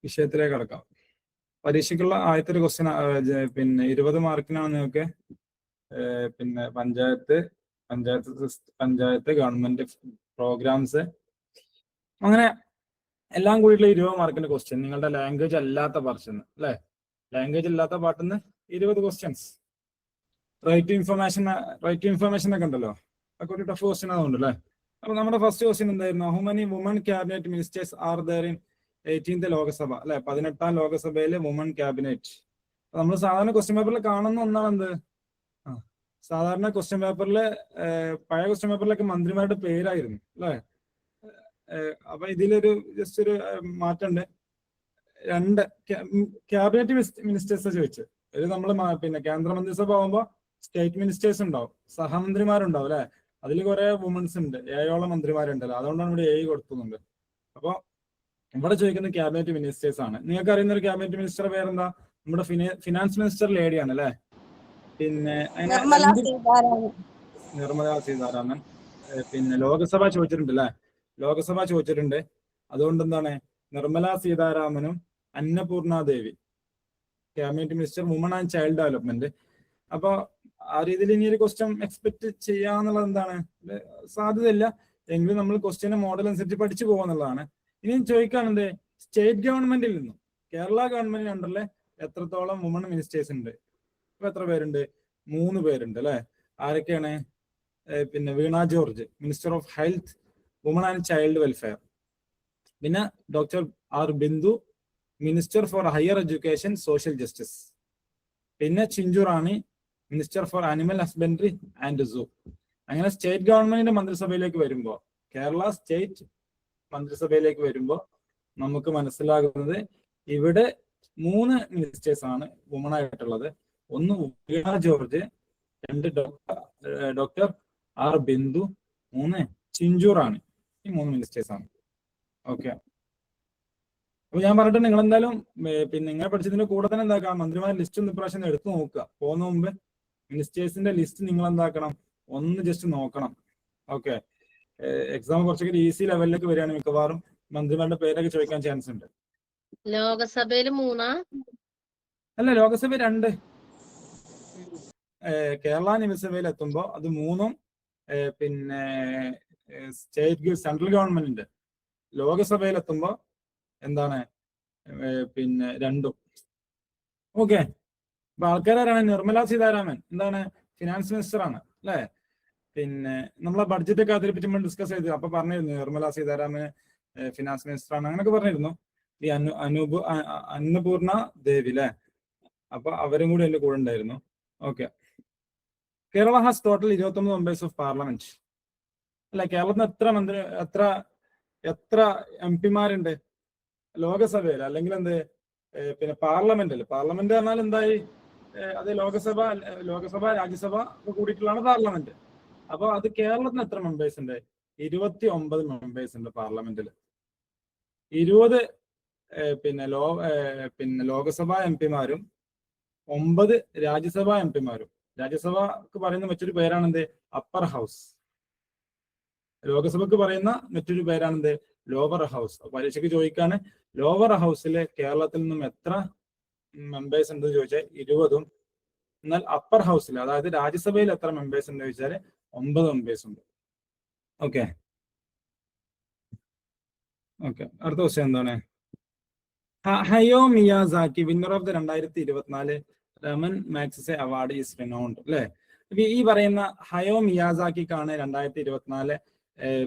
വിഷയത്തിലേക്ക് കടക്കാം. പരീക്ഷയ്ക്കുള്ള ആദ്യത്തെ ഒരു ക്വസ്റ്റ്യൻ, പിന്നെ 20 മാർക്കിനാണ് നിങ്ങൾക്ക് പിന്നെ പഞ്ചായത്ത് ഗവൺമെന്റ് പ്രോഗ്രാംസ്, അങ്ങനെ എല്ലാം കൂടിയിട്ടുള്ള 20 മാർക്കിന്റെ ക്വസ്റ്റ്യൻ. നിങ്ങളുടെ ലാംഗ്വേജ് അല്ലാത്ത പാർട്ടിൽ അല്ലെ, ലാംഗ്വേജ് അല്ലാത്ത പാർട്ടിൽ നിന്ന് 20 ക്വസ്റ്റ്യൻസ്. റൈറ്റ് ടു ഇൻഫർമേഷൻ ഒക്കെ ഉണ്ടല്ലോ, അതൊക്കെ ഒരു ടഫ് ക്വസ്റ്റ്യൻ ആയതുകൊണ്ട് അല്ലേ. അപ്പൊ നമ്മുടെ ഫസ്റ്റ് ക്വസ്റ്റ്യൻ എന്തായിരുന്നു? How many woman cabinet ministers are there in 18th Lok Sabha അല്ലെ, 18ാം ലോകസഭയിലെ വുമൺ ക്യാബിനറ്റ്. നമ്മൾ സാധാരണ ക്വസ്റ്റ്യൻ പേപ്പറിൽ കാണുന്ന ഒന്നാണ് എന്ത്, സാധാരണ ക്വസ്റ്റ്യൻ പേപ്പറിൽ പഴയ ക്വസ്റ്റ്യൻ പേപ്പറിലൊക്കെ മന്ത്രിമാരുടെ പേരായിരുന്നു അല്ലെ. അപ്പൊ ഇതിലൊരു ജസ്റ്റ് ഒരു മാറ്റമുണ്ട്. 2 ക്യാബിനറ്റ് മിനിസ്റ്റേഴ്സ് ചോദിച്ചു. ഇത് നമ്മൾ പിന്നെ കേന്ദ്രമന്ത്രിസഭ ആകുമ്പോ സ്റ്റേറ്റ് മിനിസ്റ്റേഴ്സ് ഉണ്ടാവും, സഹമന്ത്രിമാരുണ്ടാവും അല്ലെ. അതിൽ കുറെ വുമൻസ് ഉണ്ട്, 7ഓളം മന്ത്രിമാരുണ്ടല്ലോ, അതുകൊണ്ടാണ് ഇവിടെ 7 കൊടുക്കുന്നുണ്ട്. അപ്പൊ ഇവിടെ ചോദിക്കുന്ന ക്യാബിനറ്റ് മിനിസ്റ്റേഴ്സ് ആണ്. നിങ്ങൾക്ക് അറിയുന്ന ഒരു ക്യാബിനറ്റ് മിനിസ്റ്റർ പേരെന്താ? നമ്മുടെ ഫിനാൻസ് മിനിസ്റ്റർ ലേഡിയാണ് അല്ലെ. പിന്നെ നിർമ്മല സീതാരാമൻ. പിന്നെ ലോകസഭ ചോദിച്ചിട്ടുണ്ട് അല്ലെ, ലോകസഭ ചോദിച്ചിട്ടുണ്ട്. അതുകൊണ്ട് എന്താണ് നിർമ്മല സീതാരാമനും Annapurna Devi cabinet minister woman and child development. അപ്പൊ ആ രീതിയിൽ ഇനി ഒരു ക്വസ്റ്റ്യൻ എക്സ്പെക്ട് ചെയ്യാന്നുള്ളത് എന്താണ്, സാധ്യതയില്ല. എങ്കിലും നമ്മൾ ക്വസ്റ്റ്യന്റെ മോഡൽ അനുസരിച്ച് പഠിച്ചു പോകാന്നുള്ളതാണ്. ഇനി ചോദിക്കാണെന്ത്, സ്റ്റേറ്റ് ഗവൺമെന്റിൽ നിന്നും കേരള ഗവൺമെന്റിന് അണ്ടറിൽ എത്രത്തോളം വുമൺ മിനിസ്റ്റേഴ്സ് ഉണ്ട്? ഇപ്പൊ എത്ര പേരുണ്ട്? 3 പേരുണ്ട് അല്ലെ. ആരൊക്കെയാണ്? പിന്നെ Veena George, minister of health, woman and child welfare. പിന്നെ doctor R Bindu, minister for higher education social justice. പിന്നെ Chinchu Rani, minister for animal husbandry and zoo. അങ്ങനെ സ്റ്റേറ്റ് ഗവൺമെന്റിന്റെ മന്ത്രിസഭയിലേക്ക് വരുമ്പോൾ, കേരള സ്റ്റേറ്റ് മന്ത്രിസഭയിലേക്ക് വരുമ്പോൾ നമുക്ക് മനസ്സിലാകുന്നത് ഇവിടെ 3 മിനിസ്റ്റേഴ്സ് ആണ് വുമൺ ആയിട്ടുള്ളത്. 1 Veena George, 2 doctor R Bindu, 3 Chinchu Rani. ഈ 3 മിനിസ്റ്റേഴ്സ് ആണ്. ഓക്കെ, അപ്പൊ ഞാൻ പറഞ്ഞിട്ട് നിങ്ങൾ എന്തായാലും പിന്നെ നിങ്ങൾ പഠിച്ചതിന്റെ കൂടെ തന്നെ എന്താക്കാം, മന്ത്രിമാരുടെ ലിസ്റ്റ് ഒന്ന് ഇപ്രാവശ്യം എടുത്തു നോക്കുക. പോകുന്ന മുമ്പ് മിനിസ്റ്റേഴ്സിന്റെ ലിസ്റ്റ് നിങ്ങൾ എന്താക്കണം, ഒന്ന് ജസ്റ്റ് നോക്കണം. ഓക്കെ, എക്സാം കുറച്ചൊക്കെ ഈസി ലെവലിലേക്ക് വരികയാണ്, മിക്കവാറും മന്ത്രിമാരുടെ പേരൊക്കെ ചോദിക്കാൻ ചാൻസ് ഉണ്ട്. ലോകസഭയിൽ 3 അല്ല, ലോകസഭ 2. കേരള നിയമസഭയിൽ എത്തുമ്പോ അത് 3ഉം പിന്നെ സെൻട്രൽ ഗവൺമെന്റിന്റെ. ലോകസഭയിൽ എത്തുമ്പോ എന്താണ് പിന്നെ 2ഉം. ഓക്കെ, അപ്പൊ ആൾക്കാരാണ് നിർമ്മല സീതാരാമൻ എന്താണ് ഫിനാൻസ് മിനിസ്റ്റർ ആണ് അല്ലെ. പിന്നെ നമ്മളെ ബഡ്ജറ്റ് ഒക്കെ അതിനെപ്പറ്റി നമ്മൾ ഡിസ്കസ് ചെയ്തു. അപ്പൊ പറഞ്ഞിരുന്നു നിർമ്മല സീതാരാമൻ ഫിനാൻസ് മിനിസ്റ്റർ ആണ്, അങ്ങനെയൊക്കെ പറഞ്ഞിരുന്നു. ഈ അന്നപൂർണ ദേവി അല്ലെ, അപ്പൊ അവരും കൂടി എന്റെ കൂടെ ഉണ്ടായിരുന്നു. Okay, Kerala has total 29 members of parliament അല്ലെ. കേരളത്തിന് എത്ര MP-മാരുണ്ട് ലോകസഭയിൽ, അല്ലെങ്കിൽ എന്ത് പിന്നെ പാർലമെന്റിൽ? പാർലമെന്റ് പറഞ്ഞാൽ എന്തായി, അത് ലോകസഭ രാജ്യസഭ കൂടിയിട്ടുള്ളതാണ് പാർലമെന്റ്. അപ്പൊ അത് കേരളത്തിന് എത്ര മെമ്പേഴ്സ് ഉണ്ട്? 29 മെമ്പേഴ്സ് ഉണ്ട് പാർലമെന്റിൽ. 20 പിന്നെ ലോകസഭാ MP-മാരും 9 രാജ്യസഭാ MP-മാരും. രാജ്യസഭക്ക് പറയുന്ന മറ്റൊരു പേരാണെന്ത്? Upper house. ലോകസഭക്ക് പറയുന്ന മറ്റൊരു പേരാണെന്ത്? Lower house. പരീക്ഷയ്ക്ക് ചോദിക്കാണ് ലോവർ ഹൗസിലെ കേരളത്തിൽ നിന്നും എത്ര മെമ്പേഴ്സ് ഉണ്ട് ചോദിച്ചാൽ 20ഉം. എന്നാൽ അപ്പർ ഹൗസിൽ, അതായത് രാജ്യസഭയിൽ എത്ര മെമ്പേഴ്സ് ഉണ്ട് ചോദിച്ചാൽ 9 മെമ്പേഴ്സ് ഉണ്ട്. ഓക്കെ, അടുത്ത ക്വസ്റ്റ്യൻ എന്താണ്? Hayao Miyazaki, winner of the 2024 Ramon Magsaysay award is renowned അല്ലെ. ഈ പറയുന്ന ഹയോ മിയാസാക്കിക്കാണ് 2024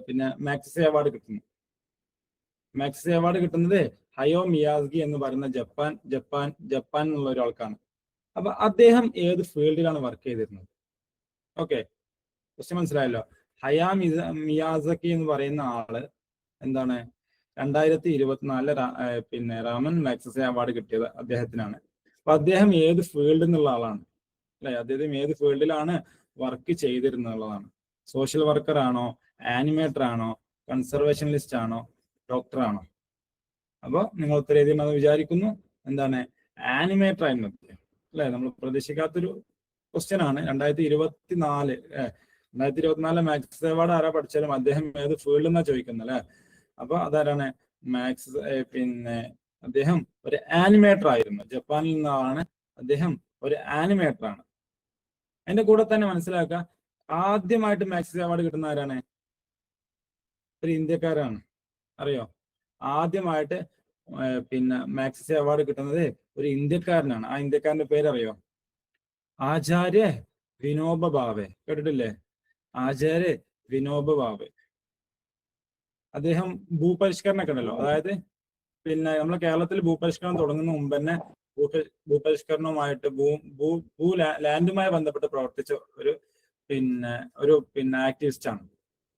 പിന്നെ മാഗ്സസെ അവാർഡ് കിട്ടുന്നത്. മാഗ്സസെ അവാർഡ് കിട്ടുന്നത് ഹയോ മിയാസാക്കി എന്ന് പറയുന്ന ജപ്പാൻ എന്നുള്ള ഒരാൾക്കാണ്. അപ്പൊ അദ്ദേഹം ഏത് ഫീൽഡിലാണ് വർക്ക് ചെയ്തിരുന്നത്? ഓക്കെ, ക്വസ്റ്റ്യൻ മനസ്സിലായല്ലോ. ഹയാ മിയാസാക്കി എന്ന് പറയുന്ന ആള് എന്താണ് 2024 പിന്നെ റമൻ മാഗ്സസെ അവാർഡ് കിട്ടിയത് അദ്ദേഹത്തിനാണ്. അപ്പൊ അദ്ദേഹം ഏത് ഫീൽഡിൽ നിന്നുള്ള ആളാണ് അല്ലെ, അദ്ദേഹം ഏത് ഫീൽഡിലാണ് വർക്ക് ചെയ്തിരുന്നുള്ളതാണ്. സോഷ്യൽ വർക്കർ ആണോ, ആനിമേറ്റർ ആണോ, കൺസർവേഷനിസ്റ്റ് ആണോ, ഡോക്ടർ ആണോ? അപ്പൊ നിങ്ങൾ ഉത്തരം എഴുതിയെന്ന് വിചാരിക്കുന്നു. എന്താണ്? ആനിമേറ്റർ ആയിരുന്നു അല്ലെ. നമ്മൾ പ്രതീക്ഷിക്കാത്തൊരു ക്വസ്റ്റ്യൻ ആണ്. 2024 മാഗ്സസെ അവാർഡ് ആരാ പഠിച്ചാലും അദ്ദേഹം ഏത് ഫീൽഡിൽ നിന്നാ ചോദിക്കുന്നത് അല്ലെ. അപ്പൊ അതാരാണ്? പിന്നെ അദ്ദേഹം ഒരു ആനിമേറ്റർ ആയിരുന്നു. ജപ്പാനിൽ നിന്നാണ് അദ്ദേഹം ഒരു ആനിമേറ്റർ ആണ്. അതിന്റെ കൂടെ തന്നെ മനസ്സിലാക്കുക, ആദ്യമായിട്ട് മാക്സിസ് അവാർഡ് കിട്ടുന്ന ആരാണ്? ഒരു ഇന്ത്യക്കാരാണ്. അറിയോ? ആദ്യമായിട്ട് പിന്നെ മാക്സിസ് അവാർഡ് കിട്ടുന്നത് ഒരു ഇന്ത്യക്കാരനാണ്. ആ ഇന്ത്യക്കാരന്റെ പേരറിയോ? ആചാര്യ വിനോബ ഭാവെ. കേട്ടിട്ടില്ലേ? ആചാര്യ വിനോബ ഭാവെ. അദ്ദേഹം ഭൂപരിഷ്കരണമൊക്കെ ഉണ്ടല്ലോ, അതായത് പിന്നെ നമ്മളെ കേരളത്തിൽ ഭൂപരിഷ്കരണം തുടങ്ങുന്ന മുമ്പ് തന്നെ ഭൂപരിഷ്കരണവുമായിട്ട് ലാൻഡുമായി ബന്ധപ്പെട്ട് പ്രവർത്തിച്ച ഒരു ആക്ടിവിസ്റ്റ് ആണ്.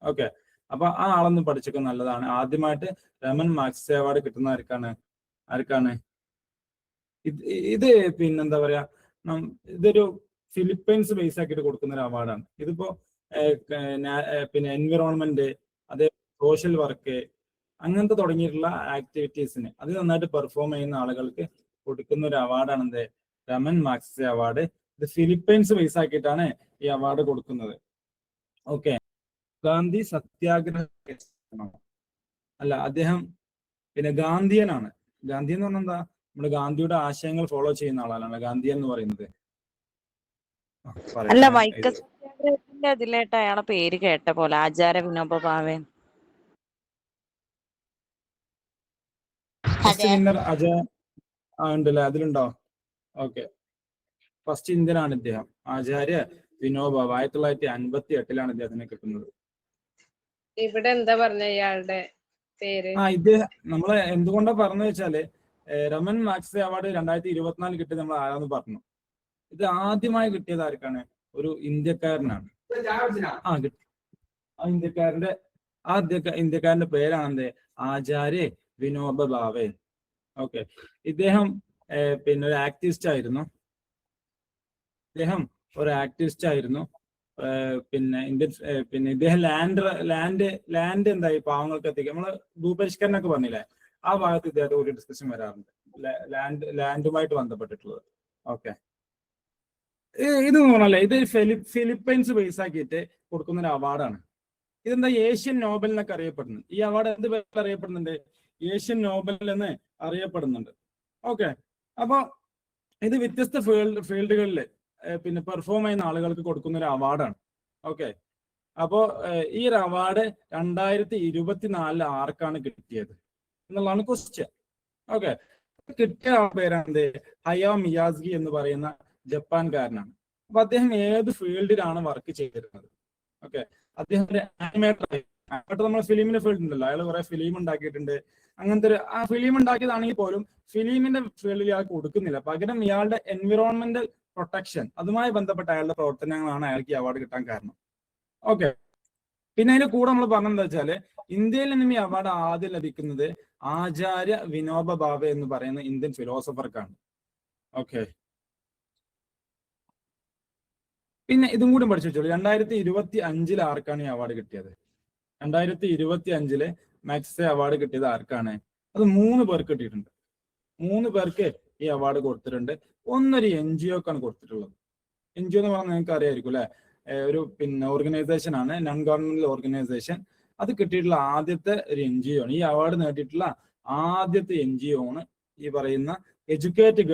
ഓക്കെ, അപ്പൊ ആ ആളൊന്നും പഠിച്ചൊക്കെ നല്ലതാണ്. ആദ്യമായിട്ട് രമൺ മാക്സസെ അവാർഡ് കിട്ടുന്ന ആർക്കാണ്? ഇത് പിന്നെന്താ പറയാ, ഇതൊരു ഫിലിപ്പൈൻസ് ബേസ് ആക്കിയിട്ട് കൊടുക്കുന്ന ഒരു അവാർഡാണ്. ഇതിപ്പോ പിന്നെ എൻവിറോൺമെന്റ്, അതേ സോഷ്യൽ വർക്ക്, അങ്ങനത്തെ തുടങ്ങിയിട്ടുള്ള ആക്ടിവിറ്റീസിന് അത് നന്നായിട്ട് പെർഫോം ചെയ്യുന്ന ആളുകൾക്ക് കൊടുക്കുന്ന ഒരു അവാർഡാണ് എന്ത്? Ramon Magsaysay award. ഇത് ഫിലിപ്പൈൻസ് ബേസ് ആക്കിയിട്ടാണ് ഈ അവാർഡ് കൊടുക്കുന്നത്. ഓക്കെ, ഗാന്ധി സത്യാഗ്രഹ അല്ല, അദ്ദേഹം പിന്നെ ഗാന്ധിയനാണ്. ഗാന്ധി എന്ന് പറഞ്ഞാൽ എന്താ? നമ്മുടെ ഗാന്ധിയുടെ ആശയങ്ങൾ ഫോളോ ചെയ്യുന്ന ആളാണ് ഗാന്ധിയൻ എന്ന് പറയുന്നത്. അല്ല, വൈക്കം സത്യാഗ്രഹത്തിന്റെ അതിലായിട്ട് അയാളെ പേര് കേട്ട പോലെ, ആചാര്യ വിനോബ ഭാവെ. ഫസ്റ്റ് വിന്നർ അജയ് ഉണ്ടല്ലേ, അതിലുണ്ടോ? ഓക്കെ, ഫസ്റ്റ് ഇന്ത്യനാണ് ഇദ്ദേഹം. ആചാര്യ വിനോബ. 1958 ഇദ്ദേഹത്തിന് കിട്ടുന്നത്. ഇവിടെ എന്താ പറഞ്ഞ ഇയാളുടെ പേര്? ഇദ്ദേഹം നമ്മളെ എന്തുകൊണ്ടാ പറഞ്ഞു വെച്ചാല്, രമൺ മാക്സസെ അവാർഡ് 2024 കിട്ടിയത് നമ്മൾ ആരാന്ന് പറഞ്ഞു. ഇത് ആദ്യമായി കിട്ടിയത് ആർക്കാണ്? ഒരു ഇന്ത്യക്കാരനാണ്. ഇന്ത്യക്കാരന്റെ പേരാണ് എന്ത്? ആചാര്യ വിനോബ ഭാവെ. ഓക്കെ, ഇദ്ദേഹം പിന്നെ ഒരു ആക്ടിവിസ്റ്റ് ആയിരുന്നു. പിന്നെ ഇദ്ദേഹം ലാൻഡ് എന്തായി പാവങ്ങൾക്ക് എത്തിക്കുക. നമ്മള് ഭൂപരിഷ്കരണമൊക്കെ പറഞ്ഞില്ലേ, ആ ഭാഗത്ത് ഇദ്ദേഹത്തെ ഒരു ഡിസ്കഷൻ വരാറുണ്ട്, ലാൻഡുമായിട്ട് ബന്ധപ്പെട്ടിട്ടുള്ളത്. ഓക്കെ, ഇത് പറഞ്ഞല്ലേ, ഇത് ഫിലിപ്പൈൻസ് ബേസ് ആക്കിയിട്ട് കൊടുക്കുന്ന ഒരു അവാർഡാണ്. ഇതെന്താ ഏഷ്യൻ നോബൽ എന്നൊക്കെ അറിയപ്പെടുന്നത്. ഈ അവാർഡ് എന്ത് പേരിൽ അറിയപ്പെടുന്നുണ്ട്? ഏഷ്യൻ നോബൽ എന്ന് അറിയപ്പെടുന്നുണ്ട്. ഓക്കെ, അപ്പൊ ഇത് വ്യത്യസ്ത ഫീൽഡുകളിൽ പിന്നെ പെർഫോം ചെയ്യുന്ന ആളുകൾക്ക് കൊടുക്കുന്ന ഒരു അവാർഡാണ്. ഓക്കെ, അപ്പോ ഈ ഒരു അവാർഡ് 2024 ആർക്കാണ് കിട്ടിയത് എന്നുള്ളതാണ് ക്വസ്റ്റ്യൻ. ഓക്കെ, കിട്ടിയ പേരാണ് ഹയാ മിയാസ്ഗി എന്ന് പറയുന്ന ജപ്പാൻകാരനാണ്. അപ്പൊ അദ്ദേഹം ഏത് ഫീൽഡിലാണ് വർക്ക് ചെയ്തിരുന്നത്? ഓക്കെ, അദ്ദേഹം ഒരു ആനിമേറ്റർ. നമ്മൾ ഫിലിമിന്റെ ഫീൽഡ് ഉണ്ടല്ലോ, അയാൾ കുറെ ഫിലിം ഉണ്ടാക്കിയിട്ടുണ്ട്. അങ്ങനത്തെ ആ ഫിലിം ഉണ്ടാക്കിയതാണെങ്കിൽ പോലും ഫിലിമിന്റെ ഫീൽഡിൽ ഇയാൾ കൊടുക്കുന്നില്ല. പകരം ഇയാളുടെ എൻവിറോൺമെന്റൽ പ്രൊട്ടക്ഷൻ, അതുമായി ബന്ധപ്പെട്ട അയാളുടെ പ്രവർത്തനങ്ങളാണ് അയാൾക്ക് ഈ അവാർഡ് കിട്ടാൻ കാരണം. ഓക്കെ, പിന്നെ അതിന്റെ കൂടെ നമ്മൾ പറഞ്ഞെന്താ വെച്ചാല്, ഇന്ത്യയിൽ നിന്നും ഈ അവാർഡ് ആദ്യം ലഭിക്കുന്നത് ആചാര്യ വിനോബ ഭാവെ എന്ന് പറയുന്ന ഇന്ത്യൻ ഫിലോസഫർക്കാണ്. ഓക്കെ, പിന്നെ ഇതും കൂടി പഠിച്ചു വെച്ചോളൂ. 2025 ആർക്കാണ് ഈ അവാർഡ് കിട്ടിയത്? 2025 മാക്സസെ അവാർഡ് കിട്ടിയത് ആർക്കാണ്? അത് 3 പേർക്ക് കിട്ടിയിട്ടുണ്ട്. 3 പേർക്ക് ഈ അവാർഡ് കൊടുത്തിട്ടുണ്ട്. ഒന്നൊരു NGOക്കാണ് കൊടുത്തിട്ടുള്ളത്. NGO എന്ന് പറഞ്ഞാൽ നിങ്ങൾക്ക് അറിയായിരിക്കും അല്ലെ, ഒരു പിന്നെ ഓർഗനൈസേഷൻ ആണ്, നോൺ ഗവൺമെന്റൽ ഓർഗനൈസേഷൻ. അത് കിട്ടിയിട്ടുള്ള ആദ്യത്തെ ഒരു NGO ആണ്. ഈ അവാർഡ് നേടിയിട്ടുള്ള ആദ്യത്തെ NGO ആണ് ഈ പറയുന്ന എഡ്യൂക്കേറ്റ്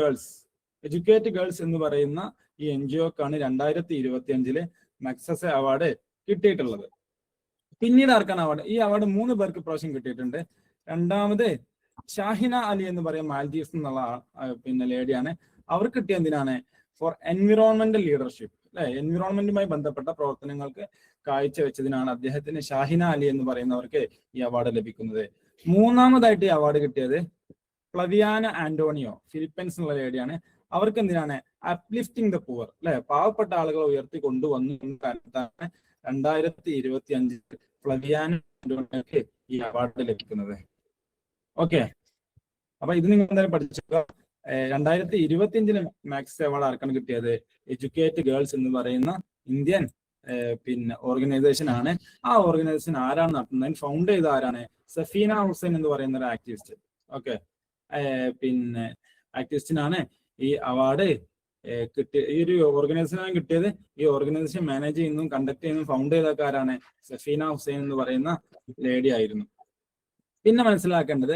ഗേൾസ് എന്ന് പറയുന്ന ഈ NGOക്കാണ് 2025 മാക്സസെ അവാർഡ് കിട്ടിയിട്ടുള്ളത്. പിന്നീട് ആർക്കാണ് അവാർഡ്? ഈ അവാർഡ് 3 പേർക്ക് പ്രാവശ്യം കിട്ടിയിട്ടുണ്ട്. രണ്ടാമത് ഷാഹിന അലി എന്ന് പറയുന്ന മാൽദീവ്സ് എന്നുള്ള പിന്നെ ലേഡിയാണ്. അവർക്ക് കിട്ടിയ എന്തിനാണ്? ഫോർ എൻവിറോൺമെന്റൽ ലീഡർഷിപ്പ്, അല്ലെ, എൻവിറോൺമെന്റുമായി ബന്ധപ്പെട്ട പ്രവർത്തനങ്ങൾക്ക് കാഴ്ചവെച്ചതിനാണ് അദ്ദേഹത്തിന്, ഷാഹിന അലി എന്ന് പറയുന്നവർക്ക് ഈ അവാർഡ് ലഭിക്കുന്നത്. മൂന്നാമതായിട്ട് ഈ അവാർഡ് കിട്ടിയത് ഫ്ലവിയാന ആന്റോണിയോ, ഫിലിപ്പൈൻസ് എന്നുള്ള ലേഡിയാണ്. അവർക്ക് എന്തിനാണ്? അപ്ലിഫ്റ്റിംഗ് ദ പുവർ, അല്ലെ, പാവപ്പെട്ട ആളുകളെ ഉയർത്തി കൊണ്ടുവന്ന കാലത്താണ് 2025 ഫ്ലവിയാന ആന്റോണിയോക്ക് ഈ അവാർഡ് ലഭിക്കുന്നത്. ഓക്കെ, അപ്പൊ ഇത് നിങ്ങൾ എന്തായാലും പഠിച്ചോ. 2025 മാക്സസെ അവാർഡ് ആർക്കാണ് കിട്ടിയത്? എഡ്യൂക്കേറ്റ് ഗേൾസ് എന്ന് പറയുന്ന ഇന്ത്യൻ പിന്നെ ഓർഗനൈസേഷൻ ആണ്. ആ ഓർഗനൈസേഷൻ ആരാണ് നടത്തുന്നത്? ഫൗണ്ട് ചെയ്ത ആരാണ്? സഫീന ഹുസൈൻ എന്ന് പറയുന്ന ഒരു ആക്ടിവിസ്റ്റ്. ഓക്കെ, പിന്നെ ആക്ടിവിസ്റ്റിനാണ് ഈ അവാർഡ് കിട്ടിയ. ഈ ഒരു ഓർഗനൈസേഷനാണ് കിട്ടിയത്. ഈ ഓർഗനൈസേഷൻ മാനേജ് ചെയ്യുന്നതും കണ്ടക്ട് ചെയ്യുന്നതും ഫൗണ്ട് ചെയ്ത ആരാണ്? സഫീന ഹുസൈൻ എന്ന് പറയുന്ന ലേഡി ആയിരുന്നു. പിന്നെ മനസ്സിലാക്കേണ്ടത്,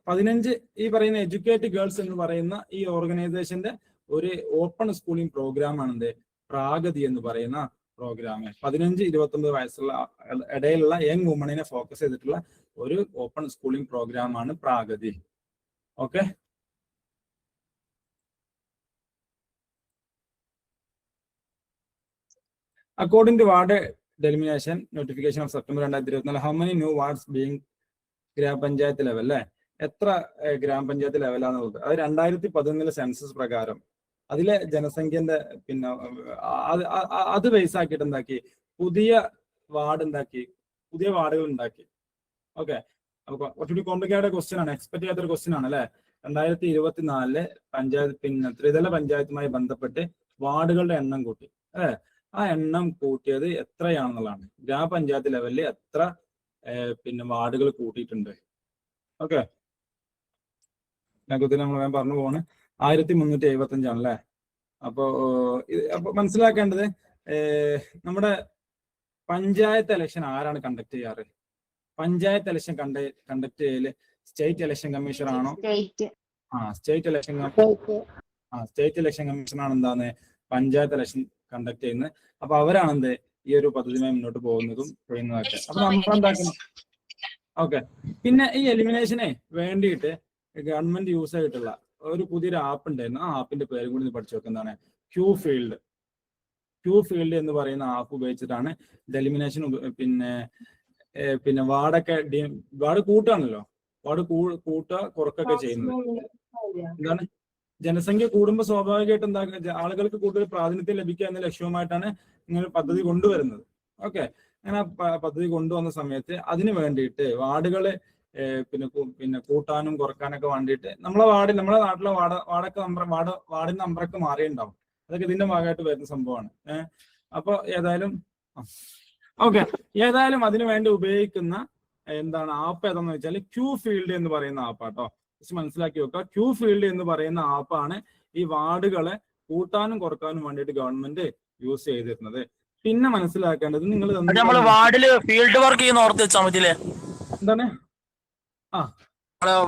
15 ഈ പറയുന്ന എഡ്യൂക്കേറ്റ് ഗേൾസ് എന്ന് പറയുന്ന ഈ ഓർഗനൈസേഷന്റെ ഒരു ഓപ്പൺ സ്കൂളിംഗ് പ്രോഗ്രാം ആണ് എന്ത് പ്രാഗതി എന്ന് പറയുന്ന പ്രോഗ്രാം. 15-29 വയസ്സുള്ള ഇടയിലുള്ള യങ് വുമണിനെ ഫോക്കസ് ചെയ്തിട്ടുള്ള ഒരു ഓപ്പൺ സ്കൂളിംഗ് പ്രോഗ്രാം ആണ് Pragati. Okay, according to ward delimitation notification of September 2024, how many new wards being ഗ്രാമപഞ്ചായത്ത് ലെവൽ അല്ലെ, എത്ര ഗ്രാമപഞ്ചായത്ത് ലെവലാണെന്നുള്ളത് അത് 2011 സെൻസസ് പ്രകാരം അതിലെ ജനസംഖ്യന്റെ പിന്നെ അത് ബേസ് ആക്കിയിട്ട് എന്താക്കി പുതിയ വാർഡുകൾ ഉണ്ടാക്കി. ഓക്കെ, അപ്പൊ കുറച്ചുകൂടി കോംപ്ലിക്കേറ്റഡ് ക്വസ്റ്റ്യൻ ആണ്, എക്സ്പെക്ട് ചെയ്യാത്തൊരു ക്വസ്റ്റ്യൻ ആണ് അല്ലെ. 2024 പഞ്ചായത്ത് പിന്നെ ത്രിതല പഞ്ചായത്തുമായി ബന്ധപ്പെട്ട് വാർഡുകളുടെ എണ്ണം കൂട്ടി ആ എണ്ണം കൂട്ടിയത് എത്രയാണെന്നുള്ളതാണ്. ഗ്രാമപഞ്ചായത്ത് ലെവലിൽ എത്ര പിന്നെ വാർഡുകൾ കൂട്ടിയിട്ടുണ്ട്. ഓക്കെ, ഇതിനെക്കുറിച്ച് നമ്മൾ വേഗം പറഞ്ഞു പോവാണ്. 1375 ആണല്ലേ. അപ്പോ മനസ്സിലാക്കേണ്ടത് നമ്മുടെ പഞ്ചായത്ത് ഇലക്ഷൻ ആരാണ് കണ്ടക്ട് ചെയ്യാറ്? പഞ്ചായത്ത് ഇലക്ഷൻ കണ്ടക്ട് ചെയ്യല് സ്റ്റേറ്റ് ഇലക്ഷൻ കമ്മീഷൻ ആണോ? സ്റ്റേറ്റ് ഇലക്ഷൻ കമ്മീഷൻ ആണ് എന്താണ് പഞ്ചായത്ത് ഇലക്ഷൻ കണ്ടക്ട് ചെയ്യുന്നത്. അപ്പൊ അവരാണ് എന്ത് ഈ ഒരു പദ്ധതിയുമായി മുന്നോട്ട് പോകുന്നതും ചെയ്യുന്നതൊക്കെ. അപ്പൊ നമ്മളെന്താക്കണം? ഓക്കെ, പിന്നെ ഈ എലിമിനേഷനെ വേണ്ടിയിട്ട് ഗവൺമെന്റ് യൂസ് ആയിട്ടുള്ള ഒരു പുതിയൊരു ആപ്പ് ഉണ്ടായിരുന്നു. ആ ആപ്പിന്റെ പേരും കൂടി പഠിച്ചു വെക്കുന്നതാണ് ക്യൂ ഫീൽഡ് എന്ന് പറയുന്ന ആപ്പ് ഉപയോഗിച്ചിട്ടാണ് എലിമിനേഷൻ പിന്നെ വാർഡ് കൂട്ടാണല്ലോ, വാർഡ് കൂട്ടുക കുറക്കൊക്കെ ചെയ്യുന്നത്. എന്താണ് ജനസംഖ്യ കൂടുമ്പോൾ സ്വാഭാവികമായിട്ട് എന്താ ആളുകൾക്ക് കൂടുതൽ പ്രാതിനിധ്യം ലഭിക്കുക എന്ന ലക്ഷ്യവുമായിട്ടാണ് ഇങ്ങനെ പദ്ധതി കൊണ്ടുവരുന്നത്. ഓക്കെ, അങ്ങനെ പദ്ധതി കൊണ്ടുവന്ന സമയത്ത് അതിന് വേണ്ടിയിട്ട് വാർഡുകളെ പിന്നെ കൂട്ടാനും കുറക്കാനൊക്കെ വേണ്ടിയിട്ട് നമ്മുടെ നാട്ടിലെ വാർഡിന്റെ നമ്പറൊക്കെ മാറിയിട്ടുണ്ടാവും. അതൊക്കെ ഇതിന്റെ ഭാഗമായിട്ട് വരുന്ന സംഭവമാണ്. അപ്പൊ ഏതായാലും അതിനു വേണ്ടി ഉപയോഗിക്കുന്ന എന്താണ് ആപ്പ് ഏതാന്ന് വെച്ചാൽ ക്യൂ ഫീൽഡ് എന്ന് പറയുന്ന ആപ്പാട്ടോ. മനസ്സിലാക്കി വെക്കുക, ക്യൂ ഫീൽഡ് എന്ന് പറയുന്ന ആപ്പാണ് ഈ വാർഡുകളെ കൂട്ടാനും കുറക്കാനും വേണ്ടിയിട്ട് ഗവൺമെന്റ് യൂസ് ചെയ്തിരുന്നത്. പിന്നെ മനസ്സിലാക്കേണ്ടത് നിങ്ങൾ വാർഡില് ഫീൽഡ് വർക്ക് ചെയ്യുന്ന ഓർത്ത് വെച്ചാൽ മതിയല്ലേ? എന്താണ്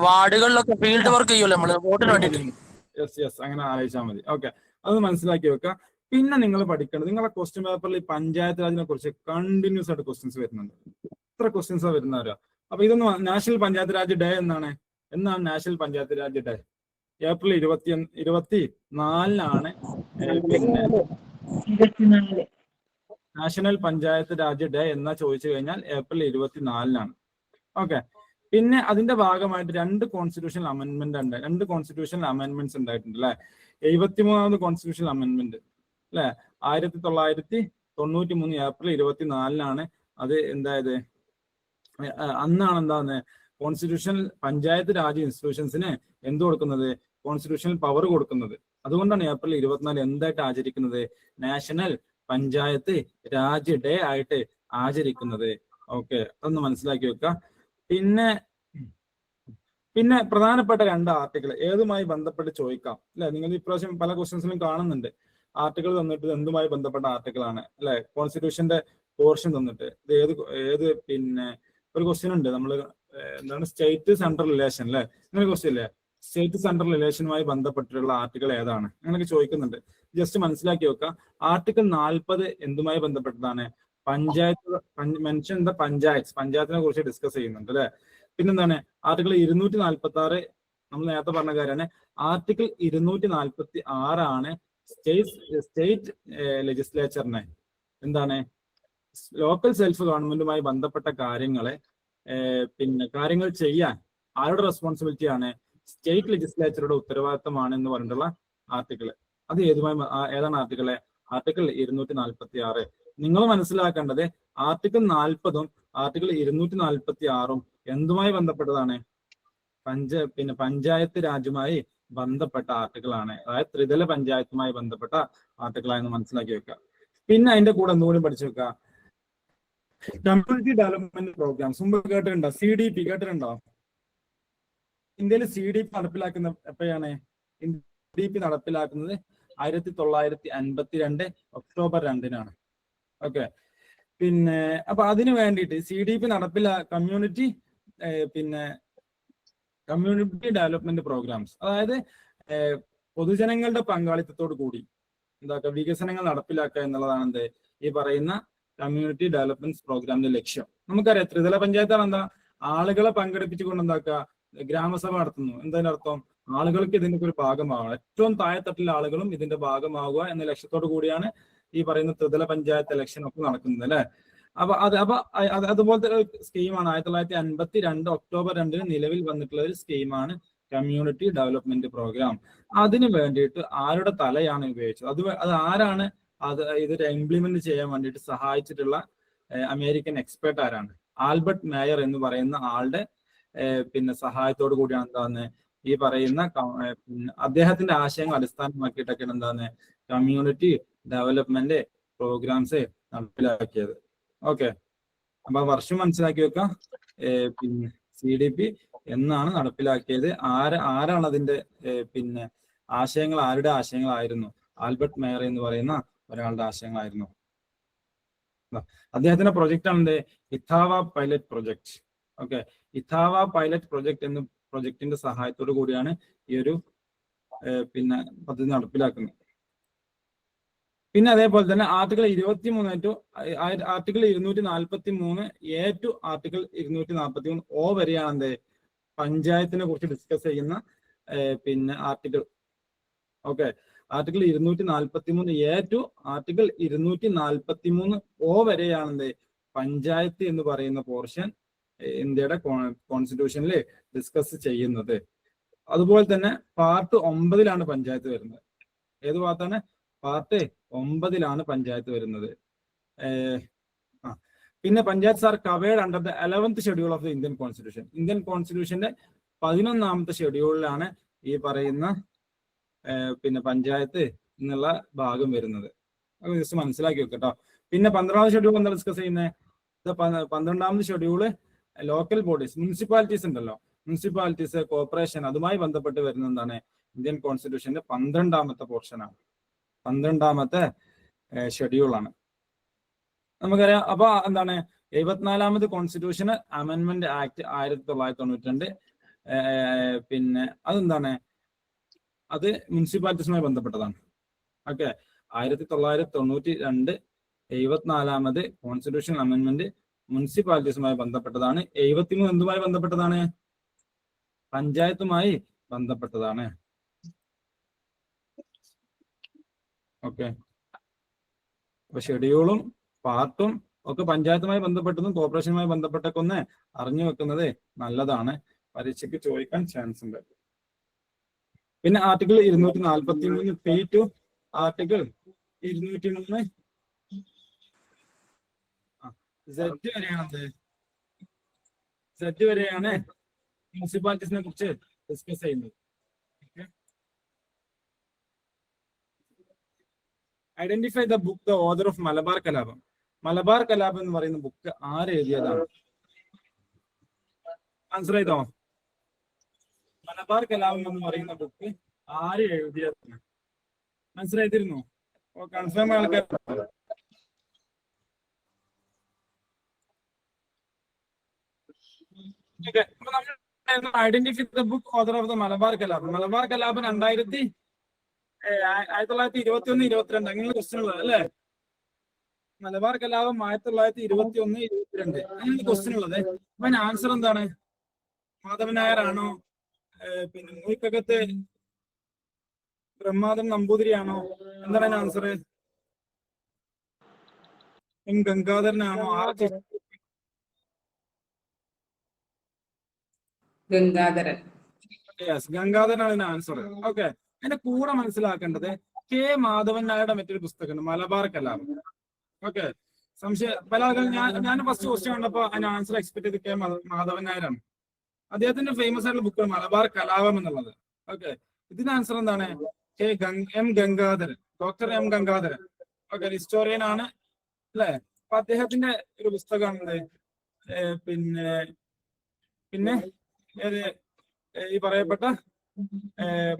വാർഡുകളിലൊക്കെ ഫീൽഡ് വർക്ക് ചെയ്യുമല്ലോ നമ്മള് വോട്ടിന് വേണ്ടിയിട്ട്. യെസ് അങ്ങനെ ആലോചിച്ചാൽ മതി. ഓക്കെ, അത് മനസ്സിലാക്കി വെക്കുക. പിന്നെ നിങ്ങൾ പഠിക്കേണ്ടത് നിങ്ങളെ ക്വസ്റ്റ്യൻ പേപ്പറിൽ പഞ്ചായത്ത് രാജിനെ കുറിച്ച് കണ്ടിന്യൂസ് ആയിട്ട് ക്വസ്റ്റ്യൻസ് വരുന്നുണ്ട്. എത്ര ക്വസ്റ്റ്യൻസാണ് വരുന്നവരാ? അപ്പൊ ഇതൊന്ന് നാഷണൽ പഞ്ചായത്ത് രാജ് ഡേ എന്നാണ് national panchayat raj day? April 24-നാണ് പിന്നെ നാഷണൽ പഞ്ചായത്ത് രാജ് ഡേ എന്നാ ചോദിച്ചു കഴിഞ്ഞാൽ ഏപ്രിൽ 24-നാണ്. ഓക്കെ, പിന്നെ അതിന്റെ ഭാഗമായിട്ട് 2 കോൺസ്റ്റിറ്റ്യൂഷണൽ അമെന്റ്മെന്റ്സ് ഉണ്ടായിട്ടുണ്ട് അല്ലെ. 73ാമത് കോൺസ്റ്റിറ്റ്യൂഷണൽ അമെന്റ്മെന്റ് അല്ലെ 1993 ഏപ്രിൽ 24-നാണ് അത് എന്തായത്. അന്നാണ് എന്താന്ന് കോൺസ്റ്റിറ്റ്യൂഷണൽ പഞ്ചായത്ത് രാജ് ഇൻസ്റ്റിറ്റ്യൂഷൻസിന് എന്ത് കൊടുക്കുന്നത്? കോൺസ്റ്റിറ്റ്യൂഷണൽ പവർ കൊടുക്കുന്നത്. അതുകൊണ്ടാണ് ഏപ്രിൽ 24 എന്തായിട്ട് ആചരിക്കുന്നത്? നാഷണൽ പഞ്ചായത്ത് രാജ് ഡേ ആയിട്ട് ആചരിക്കുന്നത്. ഓക്കെ, അതൊന്ന് മനസ്സിലാക്കി വെക്കുക. പിന്നെ പ്രധാനപ്പെട്ട 2 ആർട്ടിക്കിൾ ഏതുമായി ബന്ധപ്പെട്ട് ചോദിക്കാം അല്ലെ. നിങ്ങൾ ഇപ്രാവശ്യം പല ക്വസ്റ്റ്യൻസിലും കാണുന്നുണ്ട് ആർട്ടിക്കിൾ തന്നിട്ട് എന്തുമായി ബന്ധപ്പെട്ട ആർട്ടിക്കിൾ ആണ് അല്ലെ. കോൺസ്റ്റിറ്റ്യൂഷന്റെ പോർഷൻ തന്നിട്ട് ഇത് ഏത് പിന്നെ ഒരു ക്വസ്റ്റ്യൻ ഉണ്ട് നമ്മൾ എന്താണ് സ്റ്റേറ്റ് സെൻട്രൽ റിലേഷൻ അല്ലെ. അങ്ങനെ ക്വസ്റ്റ്യൻ ഇല്ലേ, സ്റ്റേറ്റ് സെൻട്രൽ റിലേഷനുമായി ബന്ധപ്പെട്ടിട്ടുള്ള ആർട്ടിക്കിൾ ഏതാണ് അങ്ങനെയൊക്കെ ചോദിക്കുന്നുണ്ട്. ജസ്റ്റ് മനസ്സിലാക്കി വെക്കുക. ആർട്ടിക്കിൾ 40 എന്തുമായി ബന്ധപ്പെട്ടതാണ്? മെൻഷൻ ദ പഞ്ചായത്തിനെ കുറിച്ച് ഡിസ്കസ് ചെയ്യുന്നുണ്ട് അല്ലെ. പിന്നെന്താണ് ആർട്ടിക്കിൾ 246 നമ്മൾ നേരത്തെ പറഞ്ഞ കാര്യമാണ്. ആർട്ടിക്കിൾ 246 ആണ് സ്റ്റേറ്റ് ലെജിസ്ലേച്ചറിനെ എന്താണ് ലോക്കൽ സെൽഫ് ഗവൺമെന്റുമായി ബന്ധപ്പെട്ട കാര്യങ്ങൾ ചെയ്യാൻ ആരുടെ റെസ്പോൺസിബിലിറ്റി ആണ്? സ്റ്റേറ്റ് ലെജിസ്ലേച്ചറുടെ ഉത്തരവാദിത്തമാണ് എന്ന് പറഞ്ഞിട്ടുള്ള ആർട്ടിക്കിൾ. അത് ഏതാണ് ആർട്ടിക്കിൾ? ആർട്ടിക്കിൾ 246. നിങ്ങൾ മനസ്സിലാക്കേണ്ടത് ആർട്ടിക്കിൾ 40-ഉം ആർട്ടിക്കിൾ 246-ഉം എന്തുമായി ബന്ധപ്പെട്ടതാണ്? പഞ്ചായത്ത് രാജുമായി ബന്ധപ്പെട്ട ആർട്ടിക്കിളാണ്. അതായത് ത്രിതല പഞ്ചായത്തുമായി ബന്ധപ്പെട്ട ആർട്ടിക്കിളാണെന്ന് മനസ്സിലാക്കി വെക്കുക. പിന്നെ അതിന്റെ കൂടെ എന്തുകൂടി പഠിച്ചു വെക്കുക, കമ്മ്യൂണിറ്റി ഡെവലപ്മെന്റ് പ്രോഗ്രാംസ്. മുമ്പ് കേട്ടിട്ടുണ്ടോ? CDP കേട്ടിട്ടുണ്ടോ? ഇന്ത്യയിൽ CDP നടപ്പിലാക്കുന്ന എപ്പോഴാണ്? CDP നടപ്പിലാക്കുന്നത് 1952 ഒക്ടോബർ 2-നാണ്. ഓക്കെ, പിന്നെ അപ്പൊ അതിനു വേണ്ടിയിട്ട് CDP community community development programmes, അതായത് പൊതുജനങ്ങളുടെ പങ്കാളിത്തത്തോട് കൂടി എന്താക്കുക വികസനങ്ങൾ നടപ്പിലാക്കുക എന്നുള്ളതാണ് എന്ത് ഈ പറയുന്ന കമ്മ്യൂണിറ്റി ഡെവലപ്മെന്റ് പ്രോഗ്രാമിന്റെ ലക്ഷ്യം. നമുക്കറിയാം ത്രിതല പഞ്ചായത്താണ് എന്താ ആളുകളെ പങ്കെടുപ്പിച്ചുകൊണ്ട് എന്താക്കുക ഗ്രാമസഭ നടത്തുന്നു. എന്തായാലും അർത്ഥം ആളുകൾക്ക് ഇതിന്റെ ഒരു ഭാഗമാവുക, ഏറ്റവും താഴെത്തട്ടിലെ ആളുകളും ഇതിന്റെ ഭാഗമാവുക എന്ന ലക്ഷ്യത്തോടു കൂടിയാണ് ഈ പറയുന്ന ത്രിതല പഞ്ചായത്ത് ഇലക്ഷൻ ഒക്കെ നടക്കുന്നത് അല്ലെ. അപ്പൊ അതുപോലത്തെ ഒരു സ്കീമാണ് 1952 ഒക്ടോബർ 2 നിലവിൽ വന്നിട്ടുള്ള ഒരു സ്കീമാണ് കമ്മ്യൂണിറ്റി ഡെവലപ്മെന്റ് പ്രോഗ്രാം. അതിന് വേണ്ടിയിട്ട് ആരുടെ തലയാണ് ഉപയോഗിച്ചത്, അത് ആരാണ് ഇത് ഇംപ്ലിമെന്റ് ചെയ്യാൻ വേണ്ടിയിട്ട് സഹായിച്ചിട്ടുള്ള അമേരിക്കൻ എക്സ്പെർട്ട് ആരാണ്? ആൽബർട്ട് മേയർ എന്ന് പറയുന്ന ആളുടെ പിന്നെ സഹായത്തോടു കൂടിയാണ് എന്താന്ന് ഈ പറയുന്ന അദ്ദേഹത്തിന്റെ ആശയങ്ങൾ അടിസ്ഥാനമാക്കിയിട്ടൊക്കെയാണ് എന്താന്ന് കമ്മ്യൂണിറ്റി ഡെവലപ്മെന്റ് പ്രോഗ്രാംസ് നടപ്പിലാക്കിയത്. ഓക്കെ, അപ്പൊ വർഷം മനസ്സിലാക്കി വെക്കാം. പിന്നെ CDP എന്നാണ് നടപ്പിലാക്കിയത്, ആരാണ് അതിന്റെ പിന്നെ ആശയങ്ങൾ, ആരുടെ ആശയങ്ങളായിരുന്നു? ആൽബർട്ട് മേയർ എന്ന് പറയുന്ന ഒരാളുടെ ആശയങ്ങളായിരുന്നു. അദ്ദേഹത്തിന്റെ പ്രൊജക്റ്റ് ആണ് Etawah pilot project. Okay, Etawah pilot project എന്ന പ്രൊജക്ടിന്റെ സഹായത്തോടു കൂടിയാണ് ഈ ഒരു പിന്നെ പദ്ധതി നടപ്പിലാക്കുന്നത്. പിന്നെ അതേപോലെ തന്നെ article 23 article 243A to article 243O വരെയാണ് എന്ത് പഞ്ചായത്തിനെ കുറിച്ച് ഡിസ്കസ് ചെയ്യുന്ന പിന്നെ article. Okay, article 243A to article 243O വരെയാണ് എന്ത് പഞ്ചായത്ത് എന്ന് പറയുന്ന പോർഷൻ ഇന്ത്യയുടെ കോൺസ്റ്റിറ്റ്യൂഷനിൽ ഡിസ്കസ് ചെയ്യുന്നത്. അതുപോലെ തന്നെ പാർട്ട് 9 പഞ്ചായത്ത് വരുന്നത്. ഏത് ഭാഗത്താണ്? പാർട്ട് 9 പഞ്ചായത്ത് വരുന്നത്. പിന്നെ panchayat are covered under the 11th schedule of the Indian constitution. Indian കോൺസ്റ്റിറ്റ്യൂഷന്റെ 11ാമത്തെ ഷെഡ്യൂളിലാണ് ഈ പറയുന്ന പിന്നെ പഞ്ചായത്ത് എന്നുള്ള ഭാഗം വരുന്നത്. അത് ജസ്റ്റ് മനസ്സിലാക്കി വെക്കട്ടോ. പിന്നെ 12ാമത് ഷെഡ്യൂൾ എന്താ ഡിസ്കസ് ചെയ്യുന്നത്? 12ാമത് ഷെഡ്യൂള് ലോക്കൽ ബോഡീസ്, മുനിസിപ്പാലിറ്റീസ് ഉണ്ടല്ലോ, മുനിസിപ്പാലിറ്റീസ്, കോർപ്പറേഷൻ, അതുമായി ബന്ധപ്പെട്ട് വരുന്ന എന്താണ് ഇന്ത്യൻ കോൺസ്റ്റിറ്റ്യൂഷന്റെ 12ാമത്തെ പോർഷനാണ്, 12ാമത്തെ ഷെഡ്യൂളാണ്. നമുക്കറിയാം. അപ്പൊ എന്താണ് 74ാമത് കോൺസ്റ്റിറ്റ്യൂഷൻ അമെൻമെന്റ് ആക്ട് 1992. പിന്നെ അതെന്താണ്? അത് മുനിസിപ്പാലിറ്റീസുമായി ബന്ധപ്പെട്ടതാണ്. ഓക്കെ, 1992 74ാമത് കോൺസ്റ്റിറ്റ്യൂഷൻ അമെൻമെന്റ് മുനിസിപ്പാലിറ്റീസുമായി ബന്ധപ്പെട്ടതാണ്. 73 എന്തുമായി ബന്ധപ്പെട്ടതാണ്? പഞ്ചായത്തുമായി ബന്ധപ്പെട്ടതാണ്. ഓക്കെ, അപ്പൊ ഷെഡ്യൂളും പാർട്ടും ഒക്കെ പഞ്ചായത്തുമായി ബന്ധപ്പെട്ടതും കോർപ്പറേഷനുമായി ബന്ധപ്പെട്ടൊക്കെ ഒന്ന് അറിഞ്ഞു വെക്കുന്നത് നല്ലതാണ്, പരീക്ഷയ്ക്ക് ചോദിക്കാൻ ചാൻസ് ഉണ്ട്. പിന്നെ ആർട്ടിക്കിൾ 243 ടു ആർട്ടിക്കിൾ 203 Z വരെയാണ് മുനിസിപ്പാലിറ്റീസിനെ കുറിച്ച് ഡിസ്കസ് ചെയ്യുന്നത്. Identify the book the author of Malabar കലാപം. മലബാർ കലാപം എന്ന് പറയുന്ന ബുക്ക് ആര് എഴുതിയതാണ്? ആൻസർ ചെയ്തോ? മലബാർ കലാപം എന്ന് പറയുന്ന ബുക്ക് ആര് എഴുതിയതാണ്? ആൻസർ ചെയ്തിരുന്നു? കൺഫേം ആൾക്കാർ identify the book author of the Malabar കലാപം. മലബാർ കലാപം 1921-22 അങ്ങനെ ക്വസ്റ്റ്യൻ ഉള്ളത് അല്ലേ? മലബാർ കലാപം 1921-22 അങ്ങനെ ക്വസ്റ്റ്യൻ ഉള്ളത്. അപ്പൊ ആൻസർ എന്താണ്? മാധവൻ നായർ ആണോ? പിന്നെ മൂക്കകത്ത് ബ്രഹ്മാദൻ നമ്പൂതിരിയാണോ? എന്താണ് ആൻസർ? എം ഗംഗാധരനാണോ? ഗംഗാധരൻ. യെസ്, ഗംഗാധരനാണ് ആൻസർ. ഓക്കെ, അതിന്റെ കൂടെ മനസ്സിലാക്കേണ്ടത് കെ മാധവൻ നായരുടെ മറ്റൊരു പുസ്തകമുണ്ട്, മലബാർ കലാപം. ഓക്കെ, സംശയം പല ആളുകളും ഞാൻ ഫസ്റ്റ് ക്വസ്റ്റ്യൻ കണ്ടപ്പോ അതിന് ആൻസർ എക്സ്പെക്ട് ചെയ്ത് കെ മാധവൻ നായരാണ്. അദ്ദേഹത്തിന്റെ ഫേമസ് ആയിട്ടുള്ള ബുക്കാണ് മലബാർ കലാപം എന്നുള്ളത്. ഓക്കെ, ഇതിന്റെ ആൻസർ എന്താണ്? M Gangadharan, doctor M Gangadharan. Okay, historian ആണ് അല്ലെ? അപ്പൊ അദ്ദേഹത്തിന്റെ ഒരു പുസ്തകമാണ് പിന്നെ ഈ പറയപ്പെട്ട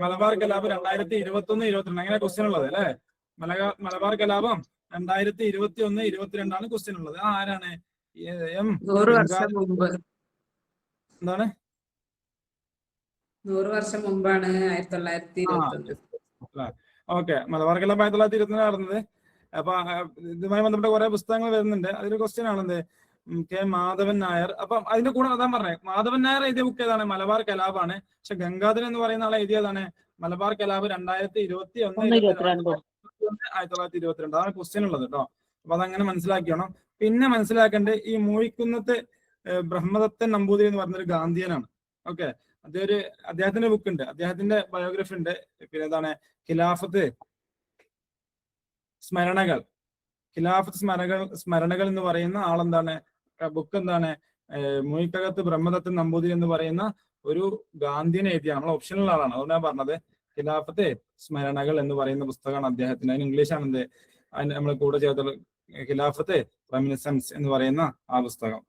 മലബാർ കലാപം 2021-22 അങ്ങനെ ക്വസ്റ്റ്യൻ ഉള്ളത് അല്ലെ? മലബാർ കലാപം 2021-22 ക്വസ്റ്റ്യൻ ഉള്ളത്. ആരാണ്? എന്താണ്? 100 വർഷം മുമ്പാണ് 1921. ഓക്കെ, മലബാർ കലാപം 1920 നടന്നത്. അപ്പൊ ഇതുമായി ബന്ധപ്പെട്ട കുറെ പുസ്തകങ്ങൾ വരുന്നുണ്ട്. അതിലൊരു ക്വസ്റ്റ്യൻ ആണെന്ത്, കെ മാധവൻ നായർ. അപ്പം അതിന്റെ കൂടെ അതാ പറഞ്ഞത്, മാധവൻ നായർ എഴുതിയ ബുക്ക് ഏതാണ്? മലബാർ കലാപാണ്. പക്ഷെ ഗംഗാധരൻ എന്ന് പറയുന്ന ആളെ എഴുതിയതാണ് മലബാർ കലാപ് 2021 1922. അതാണ് ക്വസ്റ്റ്യൻ ഉള്ളത് കേട്ടോ. അപ്പൊ അതങ്ങനെ മനസ്സിലാക്കണം. പിന്നെ മനസ്സിലാക്കേണ്ടത് ഈ മൂഴിക്കുന്നത്ത് ബ്രഹ്മദത്തൻ നമ്പൂതിരി എന്ന് പറഞ്ഞൊരു ഗാന്ധിയനാണ്. ഓക്കെ, അദ്ദേഹത്തിന്റെ ബുക്ക് ഉണ്ട്, അദ്ദേഹത്തിന്റെ ബയോഗ്രഫി ഉണ്ട്. പിന്നെ എന്താണ് ഖിലാഫത്ത് സ്മരണകൾ. ഖിലാഫത്ത് സ്മരണകൾ എന്ന് പറയുന്ന ആളെന്താണ്, ബുക്ക് എന്താണ്, മൂഴിക്കകത്ത് ബ്രഹ്മദത്തൻ നമ്പൂതിരി എന്ന് പറയുന്ന ഒരു ഗാന്ധിയനെ എഴുതിയ നമ്മൾ ഓപ്ഷണൽ ആളാണ്. അതുകൊണ്ട് ഞാൻ പറഞ്ഞത് ഖിലാഫത്ത് സ്മരണകൾ എന്ന് പറയുന്ന പുസ്തകമാണ് അദ്ദേഹത്തിന്. അതിന് ഇംഗ്ലീഷാണ് എന്ത്, അതിന് നമ്മൾ കൂടെ ചേർത്തുള്ള ഖിലാഫത്ത് റെമിനിസൻസ് എന്ന് പറയുന്ന ആ പുസ്തകം.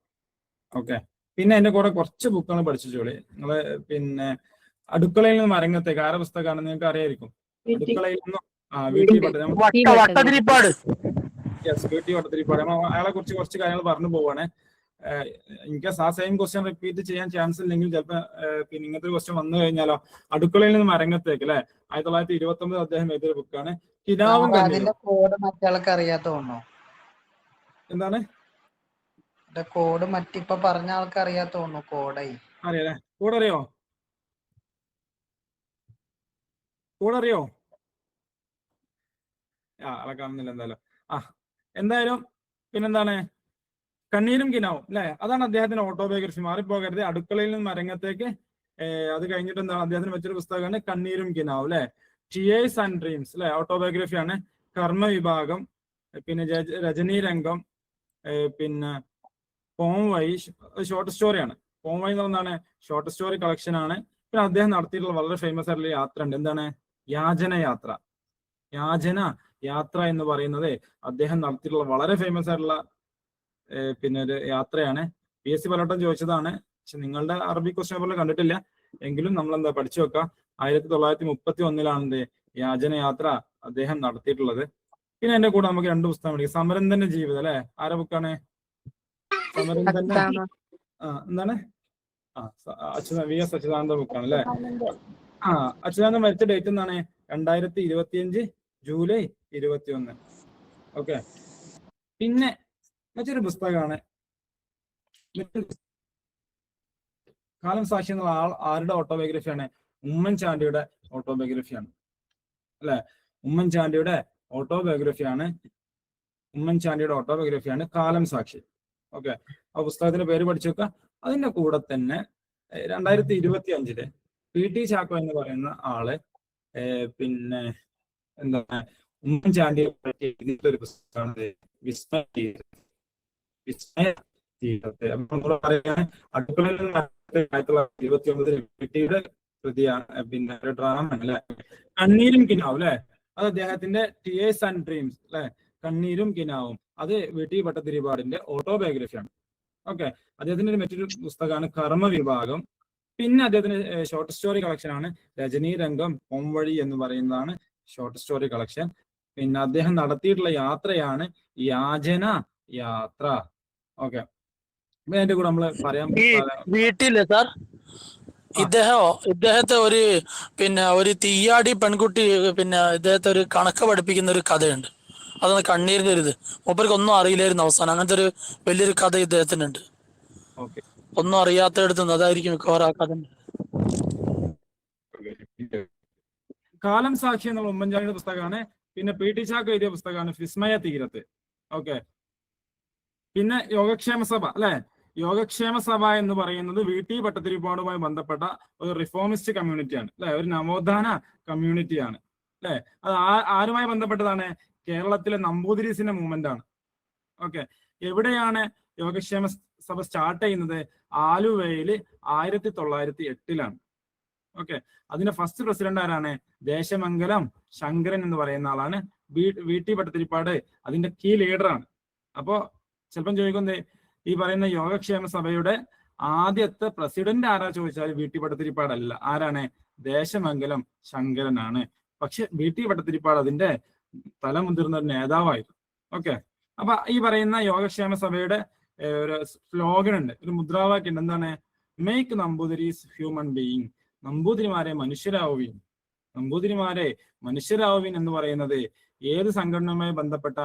ഓക്കെ, പിന്നെ അതിന്റെ കൂടെ കുറച്ച് ബുക്കുകൾ പഠിച്ചോളി നിങ്ങള്. പിന്നെ അടുക്കളയിൽ നിന്ന് മരങ്ങത്തേക്ക് ആരെ പുസ്തകമാണ് നിങ്ങൾക്ക് അറിയായിരിക്കും. അടുക്കളയിൽ നിന്നും വട്ടതിരിപ്പാട്. വീട്ടി വട്ടത്തിരിപ്പാട്. അയാളെ കുറിച്ച് കുറച്ച് കാര്യങ്ങൾ പറഞ്ഞു പോവാണ്. എനിക്ക് ആ സെയിം ക്വസ്റ്റ്യൻ റിപ്പീറ്റ് ചെയ്യാൻ ചാൻസ് ഇല്ലെങ്കിൽ ചിലപ്പോൾ പിന്നെ ഇങ്ങനത്തെ ക്വസ്റ്റ്യൻ വന്നു കഴിഞ്ഞാലോ. അടുക്കളയിൽ നിന്ന് മരങ്ങത്തേക്ക് അല്ലെ, 1929 അദ്ദേഹം എഴുതിയ ബുക്കാണ്. കിനാവും കോഡ് മറ്റാൾക്ക് അറിയാത്തോണോ? എന്താണ് കോഡ് മറ്റിപ്പോ പറഞ്ഞ ആൾക്ക് അറിയാത്തോണു. കോഡായി അറിയാലേ, കൂടെ അറിയോ? കൂടെ അറിയോ? ആളെ കാണുന്നില്ല എന്തായാലും. എന്തായാലും പിന്നെന്താണ്, കണ്ണീരും കിനാവും അല്ലെ, അതാണ് അദ്ദേഹത്തിന്റെ ഓട്ടോബയോഗ്രഫി. മാറിപ്പോകരുത്. അടുക്കളയിൽ നിന്ന് മരങ്ങത്തേക്ക്. അത് കഴിഞ്ഞിട്ട് എന്താണ് അദ്ദേഹത്തിന് വെച്ചൊരു പുസ്തകമാണ് കണ്ണീരും കിനാവും അല്ലെ. ടിയേഴ്സ് ആൻഡ് ഡ്രീംസ് അല്ലെ, ഓട്ടോബയോഗ്രഫിയാണ്. കർമ്മവിഭാഗം, പിന്നെ രജനീരംഗം, പിന്നെ പോം വഴി ഷോർട്ട് സ്റ്റോറിയാണ്. പോം വഴി എന്ന് പറഞ്ഞാണ് ഷോർട്ട് സ്റ്റോറി കളക്ഷൻ ആണ്. പിന്നെ അദ്ദേഹം നടത്തിയിട്ടുള്ള വളരെ ഫേമസ് ആയിട്ടുള്ള യാത്ര ഉണ്ട്. എന്താണ് യാചന യാത്ര. യാചന യാത്ര എന്ന് പറയുന്നത് അദ്ദേഹം നടത്തിയിട്ടുള്ള വളരെ ഫേമസ് ആയിട്ടുള്ള പിന്നെ ഒരു യാത്രയാണ്. PSC പലവട്ടം ചോദിച്ചതാണ്, പക്ഷെ നിങ്ങളുടെ അറബി ക്വസ്റ്റ്യൻ പേപ്പറിൽ കണ്ടിട്ടില്ല. എങ്കിലും നമ്മൾ എന്താ പഠിച്ചു വെക്കാം. 1931 യാചന യാത്ര അദ്ദേഹം നടത്തിയിട്ടുള്ളത്. പിന്നെ എന്റെ കൂടെ നമുക്ക് 2 പുസ്തകം പഠിക്കാം. സമരന്തന്റെ ജീവിതം അല്ലെ, ആരെ ബുക്കാണ്? സമരന്തന്റെ എന്താണ് VS അച്യുതാനന്ദ ബുക്കാണ് അല്ലെ. അച്യുതാനന്ദൻ മരിച്ച ഡേറ്റ് എന്താണ്? 2025 ജൂലൈ 21. ഓക്കെ, പിന്നെ മറ്റൊരു പുസ്തകമാണ് കാലം സാക്ഷി എന്നുള്ള ആരുടെ ഓട്ടോബയോഗ്രഫിയാണ്? ഉമ്മൻചാണ്ടിയുടെ ഓട്ടോബയോഗ്രഫിയാണ് അല്ലെ. ഉമ്മൻചാണ്ടിയുടെ ഓട്ടോബയോഗ്രഫിയാണ് കാലം സാക്ഷി. ഓക്കെ, ആ പുസ്തകത്തിന്റെ പേര് പഠിച്ചു വെക്കുക. അതിന്റെ കൂടെ തന്നെ 2025 PT ചാക്കോ എന്ന് പറയുന്ന ആള് പിന്നെ എന്താ ഉമ്മൻചാണ്ടിയെ പറ്റി എഴുതിയിട്ടൊരു പുസ്തകമാണ് വിസ്മയ ജീവിതത്തെ. അടുക്കളയിൽ നിന്ന് 1929 PTയുടെ കൃതിയാണ്. പിന്നെ ഒരു ഡ്രാമ അല്ലെ, കണ്ണീരും കിനാവും അല്ലെ. അത് അദ്ദേഹത്തിന്റെ ടിയേഴ്സ് ആൻഡ് ഡ്രീംസ് അല്ലെ, കണ്ണീരും കിനാവും. അത് VT ഭട്ടതിരിപ്പാടിന്റെ ഓട്ടോബയോഗ്രഫിയാണ്. ഓക്കെ, അദ്ദേഹത്തിന്റെ മറ്റൊരു പുസ്തകമാണ് കർമ്മവിഭാഗം. പിന്നെ അദ്ദേഹത്തിന്റെ ഷോർട്ട് സ്റ്റോറി കളക്ഷൻ ആണ് രജനീരംഗം, പൊംവഴി എന്ന് പറയുന്നതാണ് ഷോർട്ട് സ്റ്റോറി കളക്ഷൻ. പിന്നെ അദ്ദേഹം നടത്തിയിട്ടുള്ള യാത്രയാണ് യാചന യാത്ര. ഓക്കെ, അതിന്റെ കൂടെ നമ്മള് പറയാൻ വീട്ടില് സാർ ഇദ്ദേഹത്തെ ഒരു തീയാടി പെൺകുട്ടി ഇദ്ദേഹത്തെ ഒരു കണക്ക് പഠിപ്പിക്കുന്ന ഒരു കഥയുണ്ട്. അതൊന്ന് കണ്ണീരിന്റെ ഒരു ഇത്. മൂപ്പർക്ക് ഒന്നും അറിയില്ലായിരുന്നു അവസാനം. അങ്ങനത്തെ ഒരു വലിയൊരു കഥ ഇദ്ദേഹത്തിനുണ്ട്. ഒന്നും അറിയാത്തടുത്ത് അതായിരിക്കും മിക്കവാറും ആ കഥ. കാലം സാക്ഷി എന്നുള്ള ഉമ്മൻചാണ്ടിയുടെ പുസ്തകമാണ്. പിന്നെ PT ചാക്കോ എഴുതിയ പുസ്തകമാണ് വിസ്മയ തീരത്ത്. ഓക്കെ, പിന്നെ യോഗക്ഷേമ സഭ അല്ലെ. യോഗക്ഷേമ സഭ എന്ന് പറയുന്നത് VT ഭട്ടതിരിപ്പാടുമായി ബന്ധപ്പെട്ട ഒരു റിഫോമിസ്റ്റ് കമ്മ്യൂണിറ്റിയാണ് അല്ലെ, ഒരു നവോത്ഥാന കമ്മ്യൂണിറ്റിയാണ് അല്ലെ. അത് ആരുമായി ബന്ധപ്പെട്ടതാണ്? കേരളത്തിലെ നമ്പൂതിരീസിന്റെ മൂവ്മെന്റ് ആണ്. ഓക്കെ, എവിടെയാണ് യോഗക്ഷേമ സഭ സ്റ്റാർട്ട് ചെയ്യുന്നത്? ആലുവയില് 1908 ഓക്കെ, അതിന്റെ ഫസ്റ്റ് പ്രസിഡന്റ് ആരാണ്? ദേശമംഗലം ശങ്കരൻ എന്ന് പറയുന്ന ആളാണ്. VT ഭട്ടതിരിപ്പാട് അതിന്റെ കീ ലീഡറാണ്. അപ്പോ ചിലപ്പം ചോദിക്കുന്നത് ഈ പറയുന്ന യോഗക്ഷേമ സഭയുടെ ആദ്യത്തെ പ്രസിഡന്റ് ആരാ ചോദിച്ചാൽ VT ഭട്ടതിരിപ്പാടല്ല. ആരാണ്? ദേശമംഗലം ശങ്കരനാണ്. പക്ഷെ VT ഭട്ടതിരിപ്പാട് അതിന്റെ തലമുതിർന്ന ഒരു നേതാവായിരുന്നു. ഓക്കെ, അപ്പൊ ഈ പറയുന്ന യോഗക്ഷേമ സഭയുടെ ഒരു സ്ലോഗൻ ഉണ്ട്, ഒരു മുദ്രാവാക്യം ഉണ്ട്. എന്താണ്? Make Namboothiris human being. നമ്പൂതിരിമാരെ മനുഷ്യരാവുവിൻ. നമ്പൂതിരിമാരെ മനുഷ്യരാവുവിൻ എന്ന് പറയുന്നത് ഏത് സംഘടനയുമായി ബന്ധപ്പെട്ട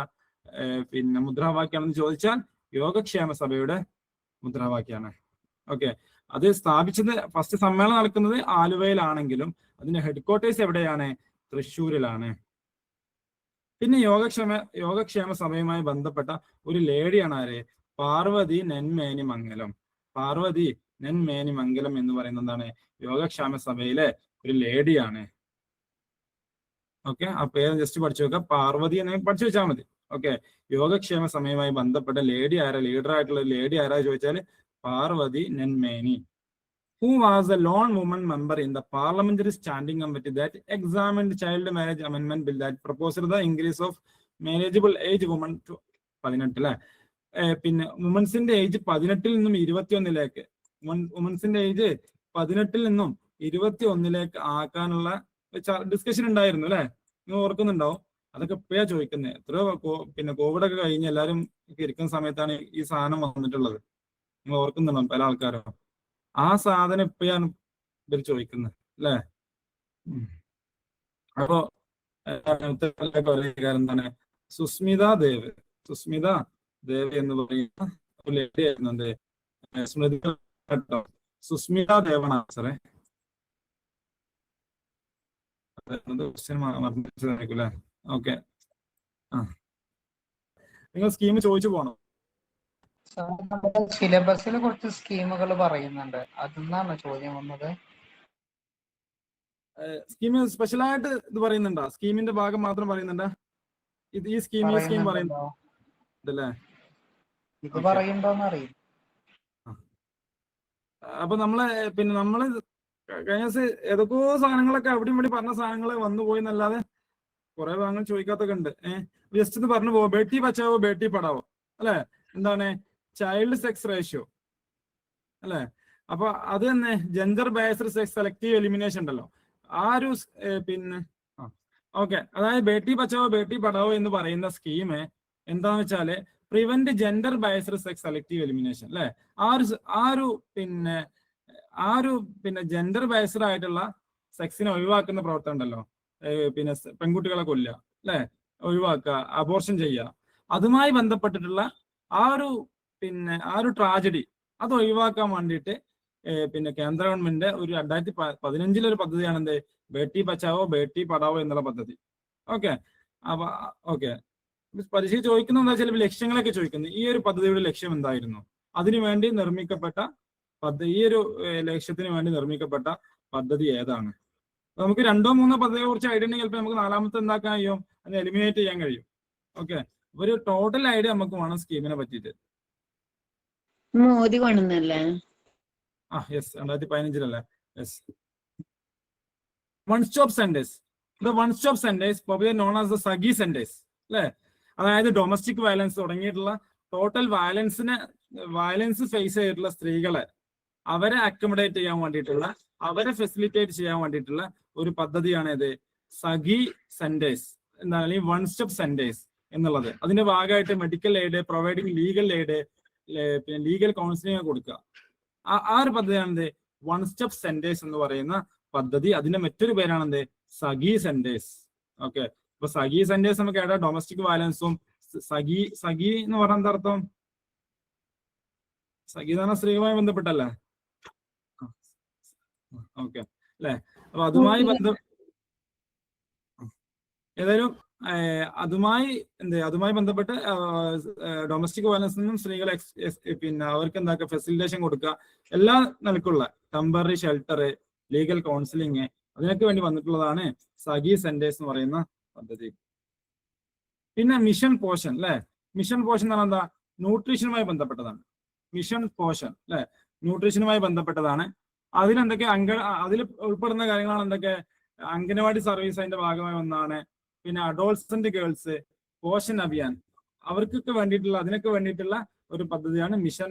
പിന്നെ മുദ്രാവാക്യാണെന്ന് ചോദിച്ചാൽ യോഗക്ഷേമ സഭയുടെ മുദ്രാവാക്യാണ്. ഓക്കെ, അത് സ്ഥാപിച്ചത് ഫസ്റ്റ് സമ്മേളനം നടക്കുന്നത് ആലുവയിലാണെങ്കിലും അതിന്റെ ഹെഡ്ക്വാർട്ടേഴ്സ് എവിടെയാണ്? തൃശ്ശൂരിലാണ്. പിന്നെ യോഗക്ഷേമ സഭയുമായി ബന്ധപ്പെട്ട ഒരു ലേഡിയാണ് ആര്? പാർവതി നെന്മേനി മംഗലം. പാർവതി നെന്മേനി മംഗലം എന്ന് പറയുന്നത് എന്താണ്? യോഗക്ഷേമ സഭയിലെ ഒരു ലേഡിയാണ്. ഓക്കെ, ആ പേര് ജസ്റ്റ് പഠിച്ചു വെക്കുക. പാർവതി എന്ന് പഠിച്ചു വെച്ചാൽ മതി. ഓക്കെ, യോഗക്ഷേമ സമയവുമായി ബന്ധപ്പെട്ട ലേഡി ആരാ? ലീഡർ ആയിട്ടുള്ള ലേഡി ആരാ ചോദിച്ചാൽ Parvathi Nenmeni. Who was a lone woman member in the parliamentary standing committee that examined child marriage amendment bill that proposed the increase of marriageable age women to 18 അല്ലെ? പിന്നെ വുമൻസിന്റെ ഏജ് 18 നിന്നും 21 വുമൻസിന്റെ age 18 നിന്നും 21 ആക്കാനുള്ള discussion ഉണ്ടായിരുന്നു അല്ലെ? നിങ്ങൾ ഓർക്കുന്നുണ്ടാവും. അതൊക്കെ ഇപ്പഴാ ചോദിക്കുന്നത്. എത്രയോ പിന്നെ കോവിഡ് ഒക്കെ കഴിഞ്ഞ് എല്ലാവരും ഇരിക്കുന്ന സമയത്താണ് ഈ സാധനം വന്നിട്ടുള്ളത്. നിങ്ങൾ ഓർക്കുന്നുണ്ടോ? പല ആൾക്കാരും ആ സാധനം ഇപ്പഴാണ് ഇവർ ചോദിക്കുന്നത് അല്ലേ? അപ്പോ എന്താണ്? സുസ്മിത ദേവ് എന്ന് പറയുന്ന ലേഡി ആയിരുന്നു. എന്ത് സ്മൃതി കേട്ടോ? സുസ്മിത ദേവാണ് ആൻസറേ. ക്വസ്റ്റ്യൻ ഓക്കെ, ആ നിങ്ങൾ സ്കീം ചോദിച്ചു പോകണം. സിലബസിൽ കുറച്ച് സ്കീമുകൾ പറയുന്നുണ്ട്, അതിന്നാണ് ചോദ്യം വന്നത്. സ്കീം സ്പെഷ്യലായിട്ട് ഇത് പറയുന്നുണ്ടോ? സ്കീമിന്റെ ഭാഗം മാത്രം പറയുന്നുണ്ടോ? ഇത് ഈ സ്കീം പറയുന്നുണ്ടല്ലേ? ഇത് പറയുന്നുണ്ടോന്ന് അറിയില്ല. അപ്പൊ നമ്മള് കഴിഞ്ഞ ദിവസം ഏതൊക്കെയോ സാധനങ്ങളൊക്കെ അവിടെയും ഇവിടെ പറഞ്ഞ സാധനങ്ങൾ വന്നു പോയി എന്നല്ലാതെ കുറെ ഭാഗങ്ങൾ ചോദിക്കാത്തൊക്കെ ഉണ്ട്. ജസ്റ്റ് ഇത് പറഞ്ഞു പോവോ? ബേട്ടി ബച്ചാവോ ബേട്ടി പഠാവോ അല്ലെ? എന്താണ് ചൈൽഡ് സെക്സ് റേഷ്യോ അല്ലെ? അപ്പൊ അത് തന്നെ gender based sex selective elimination ഉണ്ടല്ലോ, ആ ഒരു പിന്നെ ഓക്കെ, അതായത് ബേട്ടി ബച്ചാവോ ബേട്ടി പഠാവോ എന്ന് പറയുന്ന സ്കീം എന്താന്ന് വെച്ചാല് prevent gender based sex selective elimination അല്ലെ? ആ ഒരു പിന്നെ ജെൻഡർ ബേസ്ഡ് ആയിട്ടുള്ള സെക്സിനെ ഒഴിവാക്കുന്ന പ്രവർത്തനം ഉണ്ടല്ലോ, പിന്നെ പെൺകുട്ടികളെ കൊല്ലുക അല്ലെ, ഒഴിവാക്കുക, അബോർഷൻ ചെയ്യുക, അതുമായി ബന്ധപ്പെട്ടിട്ടുള്ള ആ ഒരു ട്രാജഡി അത് ഒഴിവാക്കാൻ വേണ്ടിയിട്ട് പിന്നെ കേന്ദ്ര ഗവൺമെന്റ് ഒരു 2015 ഒരു പദ്ധതിയാണ് എന്ത്? ബേട്ടി ബച്ചാവോ ബേട്ടി പഠാവോ എന്നുള്ള പദ്ധതി. ഓക്കെ, അപ്പൊ ഓക്കെ, പരീക്ഷ ചോദിക്കുന്ന എന്താ വെച്ചാൽ ലക്ഷ്യങ്ങളൊക്കെ ചോദിക്കുന്നത്. ഈ ഒരു പദ്ധതിയുടെ ലക്ഷ്യം എന്തായിരുന്നു? അതിനുവേണ്ടി നിർമ്മിക്കപ്പെട്ട ഈ ഒരു ലക്ഷ്യത്തിന് വേണ്ടി നിർമ്മിക്കപ്പെട്ട പദ്ധതി ഏതാണ്? നമുക്ക് 2-3 പദ്ധതിയെ കുറിച്ച് ഐഡിയ ഉണ്ടെങ്കിൽ ചിലപ്പോൾ നമുക്ക് 4ാമത്തെ എന്താക്കാൻ കഴിയും? അത് എലിമിനേറ്റ് ചെയ്യാൻ കഴിയും. ഓക്കെ, ഒരു ടോട്ടൽ ഐഡിയ നമുക്ക് വേണം സ്കീമിനെ പറ്റിയിട്ട്. മോദി കൊണ്ടുവന്നല്ലേ? Yes, 2015 yes. One stop centres, one stop centres popular known as the Sakhi centres അല്ലെ? അതായത് ഡൊമസ്റ്റിക് വയലൻസ് തുടങ്ങിയിട്ടുള്ള ടോട്ടൽ വയലൻസ് ഫേസ് ചെയ്തിട്ടുള്ള സ്ത്രീകളെ അവരെ അക്കോമഡേറ്റ് ചെയ്യാൻ വേണ്ടിയിട്ടുള്ള, അവരെ ഫെസിലിറ്റേറ്റ് ചെയ്യാൻ വേണ്ടിയിട്ടുള്ള ഒരു പദ്ധതിയാണ് ഇത് സഖി സെന്റേഴ്സ് എന്താണ്, അല്ലെങ്കിൽ വൺ സ്റ്റോപ്പ് സെന്റേഴ്സ് എന്നുള്ളത്. അതിന്റെ ഭാഗമായിട്ട് medical aid, providing legal aid, പിന്നെ ലീഗൽ കൗൺസിലിംഗ് കൊടുക്കുക. ആ ഒരു പദ്ധതിയാണെന്ത്? വൺ സ്റ്റോപ്പ് സെന്റേഴ്സ് എന്ന് പറയുന്ന പദ്ധതി. അതിന്റെ മറ്റൊരു പേരാണെന്ത്? സഖി സെന്റേഴ്സ്. ഓക്കെ, അപ്പൊ സഖി സെന്റേഴ്സ് നമുക്ക് ഏതാ? ഡൊമസ്റ്റിക് വയലൻസും സഖി എന്ന് പറഞ്ഞ എന്താ അർത്ഥം? സഖി എന്ന് പറഞ്ഞ സ്ത്രീകളുമായി ബന്ധപ്പെട്ടല്ലേ? ഓക്കെ അല്ലെ? അപ്പൊ അതുമായി ഏതായാലും അതുമായി ബന്ധപ്പെട്ട് ഡൊമസ്റ്റിക് വയലൻസിൽ നിന്നും സ്ത്രീകളെ പിന്നെ അവർക്ക് എന്താക്കുക? ഫെസിലിറ്റേഷൻ കൊടുക്കുക. എല്ലാ നിലക്കുള്ള ടെമ്പററി ഷെൽട്ടർ, ലീഗൽ കൗൺസിലിംഗ്, അതിനൊക്കെ വേണ്ടി വന്നിട്ടുള്ളതാണ് സഖി സെന്റേഴ്സ് എന്ന് പറയുന്ന പദ്ധതി. പിന്നെ മിഷൻ പോഷൻ അല്ലെ? മിഷൻ പോഷൻ എന്ന് പറഞ്ഞാൽ എന്താ? ന്യൂട്രീഷനുമായി ബന്ധപ്പെട്ടതാണ്. മിഷൻ പോഷൻ അല്ലെ? ന്യൂട്രീഷനുമായി ബന്ധപ്പെട്ടതാണ്. അതിലെന്തൊക്കെ അതിൽ ഉൾപ്പെടുന്ന കാര്യങ്ങളാണ് എന്തൊക്കെ? അംഗനവാടി സർവീസ് അതിന്റെ ഭാഗമായി ഒന്നാണ്. പിന്നെ അഡോൾസന്റ് ഗേൾസ്, പോഷൻ അഭിയാൻ, അവർക്കൊക്കെ വേണ്ടിയിട്ടുള്ള, അതിനൊക്കെ വേണ്ടിയിട്ടുള്ള ഒരു പദ്ധതിയാണ് മിഷൻ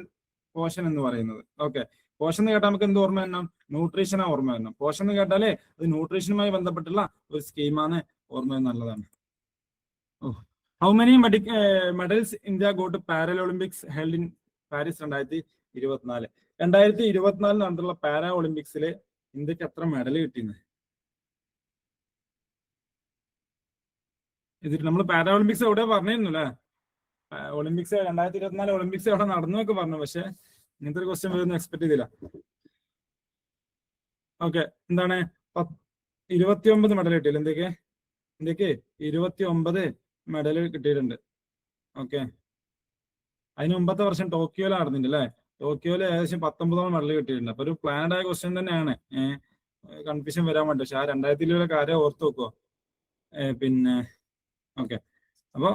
പോഷൻ എന്ന് പറയുന്നത്. ഓക്കെ, പോഷൻ എന്ന് കേട്ടാൽ നമുക്ക് എന്ത് ഓർമ്മ വരണം? ന്യൂട്രീഷനാ ഓർമ്മ വരണം. പോഷൻ എന്ന് കേട്ടാലേ അത് ന്യൂട്രീഷനുമായി ബന്ധപ്പെട്ടുള്ള ഒരു സ്കീമാണ് ഓർമ്മ നല്ലതാണ്. How many medals India go to para Olympics held in Paris 2024? 2024 നടന്നിട്ടുള്ള പാരാ ഒളിമ്പിക്സിൽ ഇന്ത്യക്ക് എത്ര മെഡൽ കിട്ടിയെന്ന്. ഇതിൽ നമ്മൾ പാരാ ഒളിമ്പിക്സ് എവിടെ പറഞ്ഞിരുന്നു അല്ലേ? ഒളിമ്പിക്സ് 2024 ഒളിമ്പിക്സ് എവിടെ നടന്നു എന്നൊക്കെ പറഞ്ഞു. പക്ഷെ ഇങ്ങനത്തെ ഒരു ക്വസ്റ്റ്യൻ വരുന്ന എക്സ്പെക്ട് ചെയ്തില്ല. ഓക്കെ, എന്താണ് 29 മെഡൽ കിട്ടിയില്ല ഇന്ത്യക്ക് 29 മെഡൽ കിട്ടിയിട്ടുണ്ട്. ഓക്കെ, അതിന് മുമ്പത്തെ വർഷം ടോക്കിയോയിൽ നടന്നിട്ടുണ്ട് അല്ലേ? ടോക്കിയോയിൽ ഏകദേശം 19 മെഡൽ കിട്ടിയിട്ടുണ്ട്. അപ്പൊ ഒരു പ്ലാനഡ് ആയ ക്വസ്റ്റ്യൻ തന്നെയാണ്. കൺഫ്യൂഷൻ വരാൻ വേണ്ടി. പക്ഷെ ആ 2000 കാര്യം ഓർത്ത് വെക്കുവോ? പിന്നെ ഓക്കെ, അപ്പൊ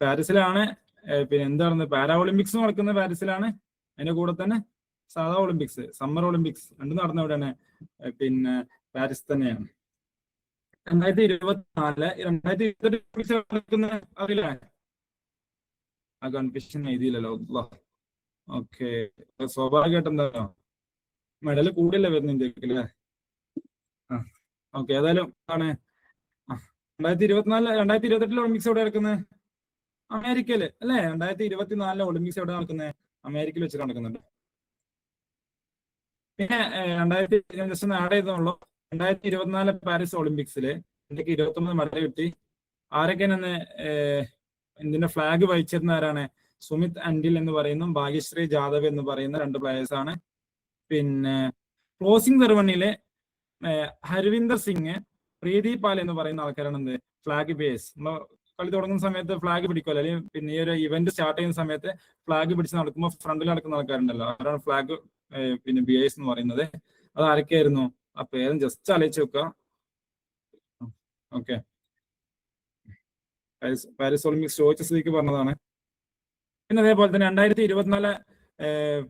പാരീസിലാണ് പിന്നെ എന്താണ് പാരാ ഒളിമ്പിക്സ് നടക്കുന്നത് പാരീസിലാണ്. അതിന്റെ കൂടെ തന്നെ സാധാ ഒളിമ്പിക്സ്, സമ്മർ ഒളിമ്പിക്സ് രണ്ടും നടന്ന എവിടെയാണ്? പിന്നെ പാരീസ് തന്നെയാണ്. 2024 2028 ഒളിമ്പിക്സ് നടക്കുന്നത് അറിയില്ലേ? ആ കൺഫ്യൂഷൻ എഴുതിയില്ലല്ലോ. ഓക്കെ, സ്വാഭാവികമായിട്ട് എന്താ മെഡൽ കൂടിയല്ലേ വരുന്നത് ഇന്ത്യക്ക് അല്ലേ? ആ ഓക്കെ, ഏതായാലും ആണ് 2024 2028 ഒളിമ്പിക്സ് എവിടെ നടക്കുന്നത്? അമേരിക്കയില് അല്ലേ? 2024 ഒളിമ്പിക്സ് എവിടെ നടക്കുന്നത്? അമേരിക്കയിൽ വെച്ച് നടക്കുന്നുണ്ട്. പിന്നെ 2000 ജസ്റ്റ് ഒന്ന് ആഡ് ചെയ്തോളൂ. 2024 പാരീസ് ഒളിമ്പിക്സില് ഇന്ത്യക്ക് 29 മെഡൽ കിട്ടി. ആരൊക്കെയാണ് ഇന്ത്യന്റെ ഫ്ലാഗ് വഹിച്ചിരുന്ന ആരാണ്? സുമിത് അൻഡിൽ എന്ന് പറയുന്ന ഭാഗ്യശ്രീ ജാദവ് എന്ന് പറയുന്ന 2 പ്ലേയേഴ്സ് ആണ്. പിന്നെ ക്ലോസിംഗ് സെറമണിയില് ഹർവിന്ദർ സിംഗ്, പ്രീതി പാൽ എന്ന് പറയുന്ന ആൾക്കാരാണ് എന്ത് ഫ്ലാഗ് ബേസ്. നമ്മൾ കളി തുടങ്ങുന്ന സമയത്ത് ഫ്ലാഗ് പിടിക്കുമല്ലോ, അല്ലെങ്കിൽ പിന്നെ ഈ ഒരു ഇവന്റ് സ്റ്റാർട്ട് ചെയ്യുന്ന സമയത്ത് ഫ്ലാഗ് പിടിച്ച് നടക്കുമ്പോൾ ഫ്രണ്ടിൽ നടക്കുന്ന ആൾക്കാരുണ്ടല്ലോ, അവരാണ് ഫ്ലാഗ് പിന്നെ ബേസ് എന്ന് പറയുന്നത്. അത് ആരൊക്കെയായിരുന്നു? ആ പേരും ജസ്റ്റ് ആലോചിച്ച് വെക്കുക. ഓക്കെ, പാരീസ് ഒളിമ്പിക്സ് ചോദിച്ച സ്ഥിതിക്ക് പറഞ്ഞതാണ്. പിന്നെ അതേപോലെ തന്നെ 2024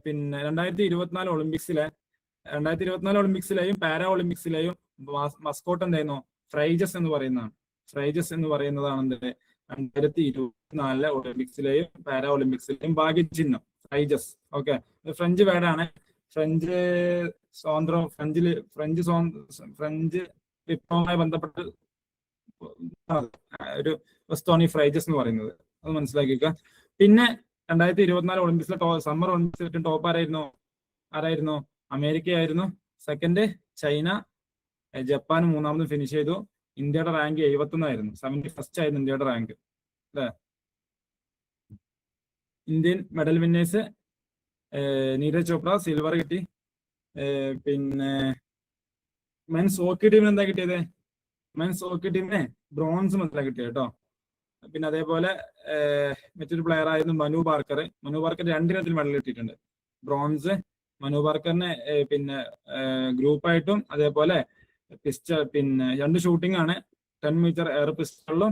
പിന്നെ 2024 ഒളിമ്പിക്സിലെയും പാരാ ഒളിമ്പിക്സിലെയും മസ്കോട്ട് എന്തായിരുന്നു? ഫ്രൈജസ് എന്ന് പറയുന്നതാണ്. ഫ്രൈജസ് എന്ന് പറയുന്നതാണ് എന്ത് 2024 ഒളിമ്പിക്സിലെയും പാരാ ഒളിമ്പിക്സിലെയും ഭാഗ്യചിഹ്നം ഫ്രൈജസ്. ഓക്കെ, ഫ്രഞ്ച് വേർഡാണ്. ഫ്രഞ്ച് വിപ്ലവവുമായി ബന്ധപ്പെട്ട് ഒരു വസ്തുവാണ് ഈ ഫ്രൈജസ് എന്ന് പറയുന്നത്. അത് മനസ്സിലാക്കിക്കുക. പിന്നെ 2024 ഒളിമ്പിക്സിലെ സമ്മർ ഒളിമ്പിക്സിൽ ടോപ്പ് ആരായിരുന്നു? അമേരിക്കയായിരുന്നു. സെക്കൻഡ് ചൈന, ജപ്പാൻ മൂന്നാമതും ഫിനിഷ് ചെയ്തു. ഇന്ത്യയുടെ റാങ്ക് 71 71 ആയിരുന്നു ഇന്ത്യയുടെ റാങ്ക് അല്ലേ? Indian medal winners Neeraj Chopra silver കിട്ടി. പിന്നെ മെൻസ് ഹോക്കി ടീമിന് എന്താ കിട്ടിയത്? മെൻസ് ഹോക്കി ടീമിന് ബ്രോൺസ് മെഡലാണ് കിട്ടിയത് കേട്ടോ. പിന്നെ അതേപോലെ മറ്റൊരു പ്ലെയർ ആയിരുന്നു മനു ബാർക്കർ 2 ഇനത്തിൽ മെഡൽ കിട്ടിയിട്ടുണ്ട്. ബ്രോൺസ് മനു ബാർക്കറിന് പിന്നെ ഗ്രൂപ്പായിട്ടും അതേപോലെ പിന്നെ 2 ഷൂട്ടിംഗ് ആണ്, 10 മീറ്റർ എയർ പിസ്റ്റളിലും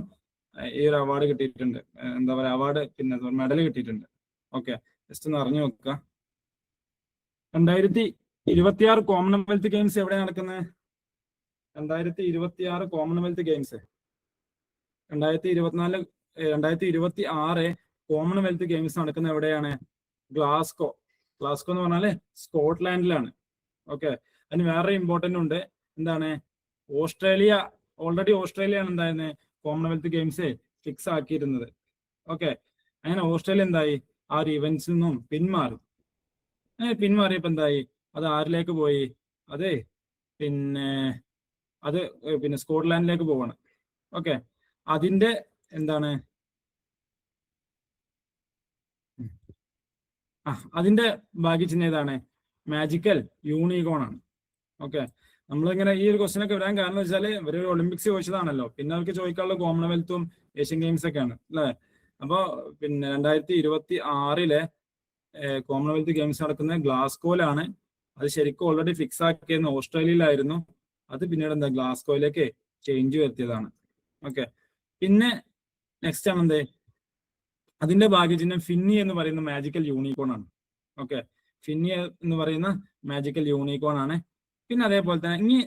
ഈ ഒരു അവാർഡ് കിട്ടിയിട്ടുണ്ട്. എന്താ പറയുക, അവാർഡ് പിന്നെ മെഡൽ കിട്ടിയിട്ടുണ്ട്. ഓക്കെ, ജസ്റ്റ് ഒന്ന് അറിഞ്ഞു വെക്കുക. 2026 കോമൺവെൽത്ത് ഗെയിംസ് എവിടെ നടക്കുന്നത്? 2026 കോമൺവെൽത്ത് ഗെയിംസ് 2026 കോമൺവെൽത്ത് ഗെയിംസ് നടക്കുന്ന എവിടെയാണ്? ഗ്ലാസ്കോ എന്ന് പറഞ്ഞാല് സ്കോട്ട്ലാൻഡിലാണ്. ഓക്കെ, അതിന് വേറെ ഇമ്പോർട്ടന്റ് ഉണ്ട്. എന്താണ്? ഓസ്ട്രേലിയയാണ് എന്തായിരുന്നത് കോമൺവെൽത്ത് ഗെയിംസ് ഫിക്സ് ആക്കിയിരുന്നത്. ഓക്കെ, അങ്ങനെ ഓസ്ട്രേലിയ എന്തായി? ആ ഒരു ഇവന്റ്സിൽ നിന്നും പിന്മാറിയപ്പോ എന്തായി? അത് ആരിലേക്ക് പോയി? അത് പിന്നെ സ്കോട്ട്ലാൻഡിലേക്ക് പോവാണ്. ഓക്കെ, അതിന്റെ എന്താണ് അതിന്റെ ഭാഗ്യചിഹ്നം ഏതാണ്? മാജിക്കൽ യൂണികോൺ ആണ്. ഓക്കെ, നമ്മളിങ്ങനെ ഈ ഒരു ക്വസ്റ്റ്യൻ ഒക്കെ വരാൻ കാരണം വെച്ചാൽ ഇവര് ഒളിമ്പിക്സ് ചോദിച്ചതാണല്ലോ, പിന്നെ അവർക്ക് ചോദിക്കാനുള്ള കോമൺവെൽത്തും ഏഷ്യൻ ഗെയിംസ് ഒക്കെയാണ് അല്ലേ? അപ്പൊ പിന്നെ 2026 കോമൺവെൽത്ത് ഗെയിംസ് നടക്കുന്നത് ഗ്ലാസ്കോയിലാണ്. അത് ശരിക്കും ഓൾറെഡി ഫിക്സ് ആക്കിയിരുന്ന ഓസ്ട്രേലിയയിലായിരുന്നു. അത് പിന്നീട് എന്താ ഗ്ലാസ്കോയിലേക്ക് ചേഞ്ച് വരുത്തിയതാണ്. ഓക്കെ, പിന്നെ നെക്സ്റ്റ് ആണ് എന്ത്? അതിന്റെ ഭാഗ്യചിഹ്നം ഫിന്നി എന്ന് പറയുന്ന മാജിക്കൽ യൂണിക്കോൺ ആണ്. ഓക്കെ, ഫിന്നി എന്ന് പറയുന്ന മാജിക്കൽ യൂണിക്കോൺ ആണ്. പിന്നെ അതേപോലെ തന്നെ ഇനി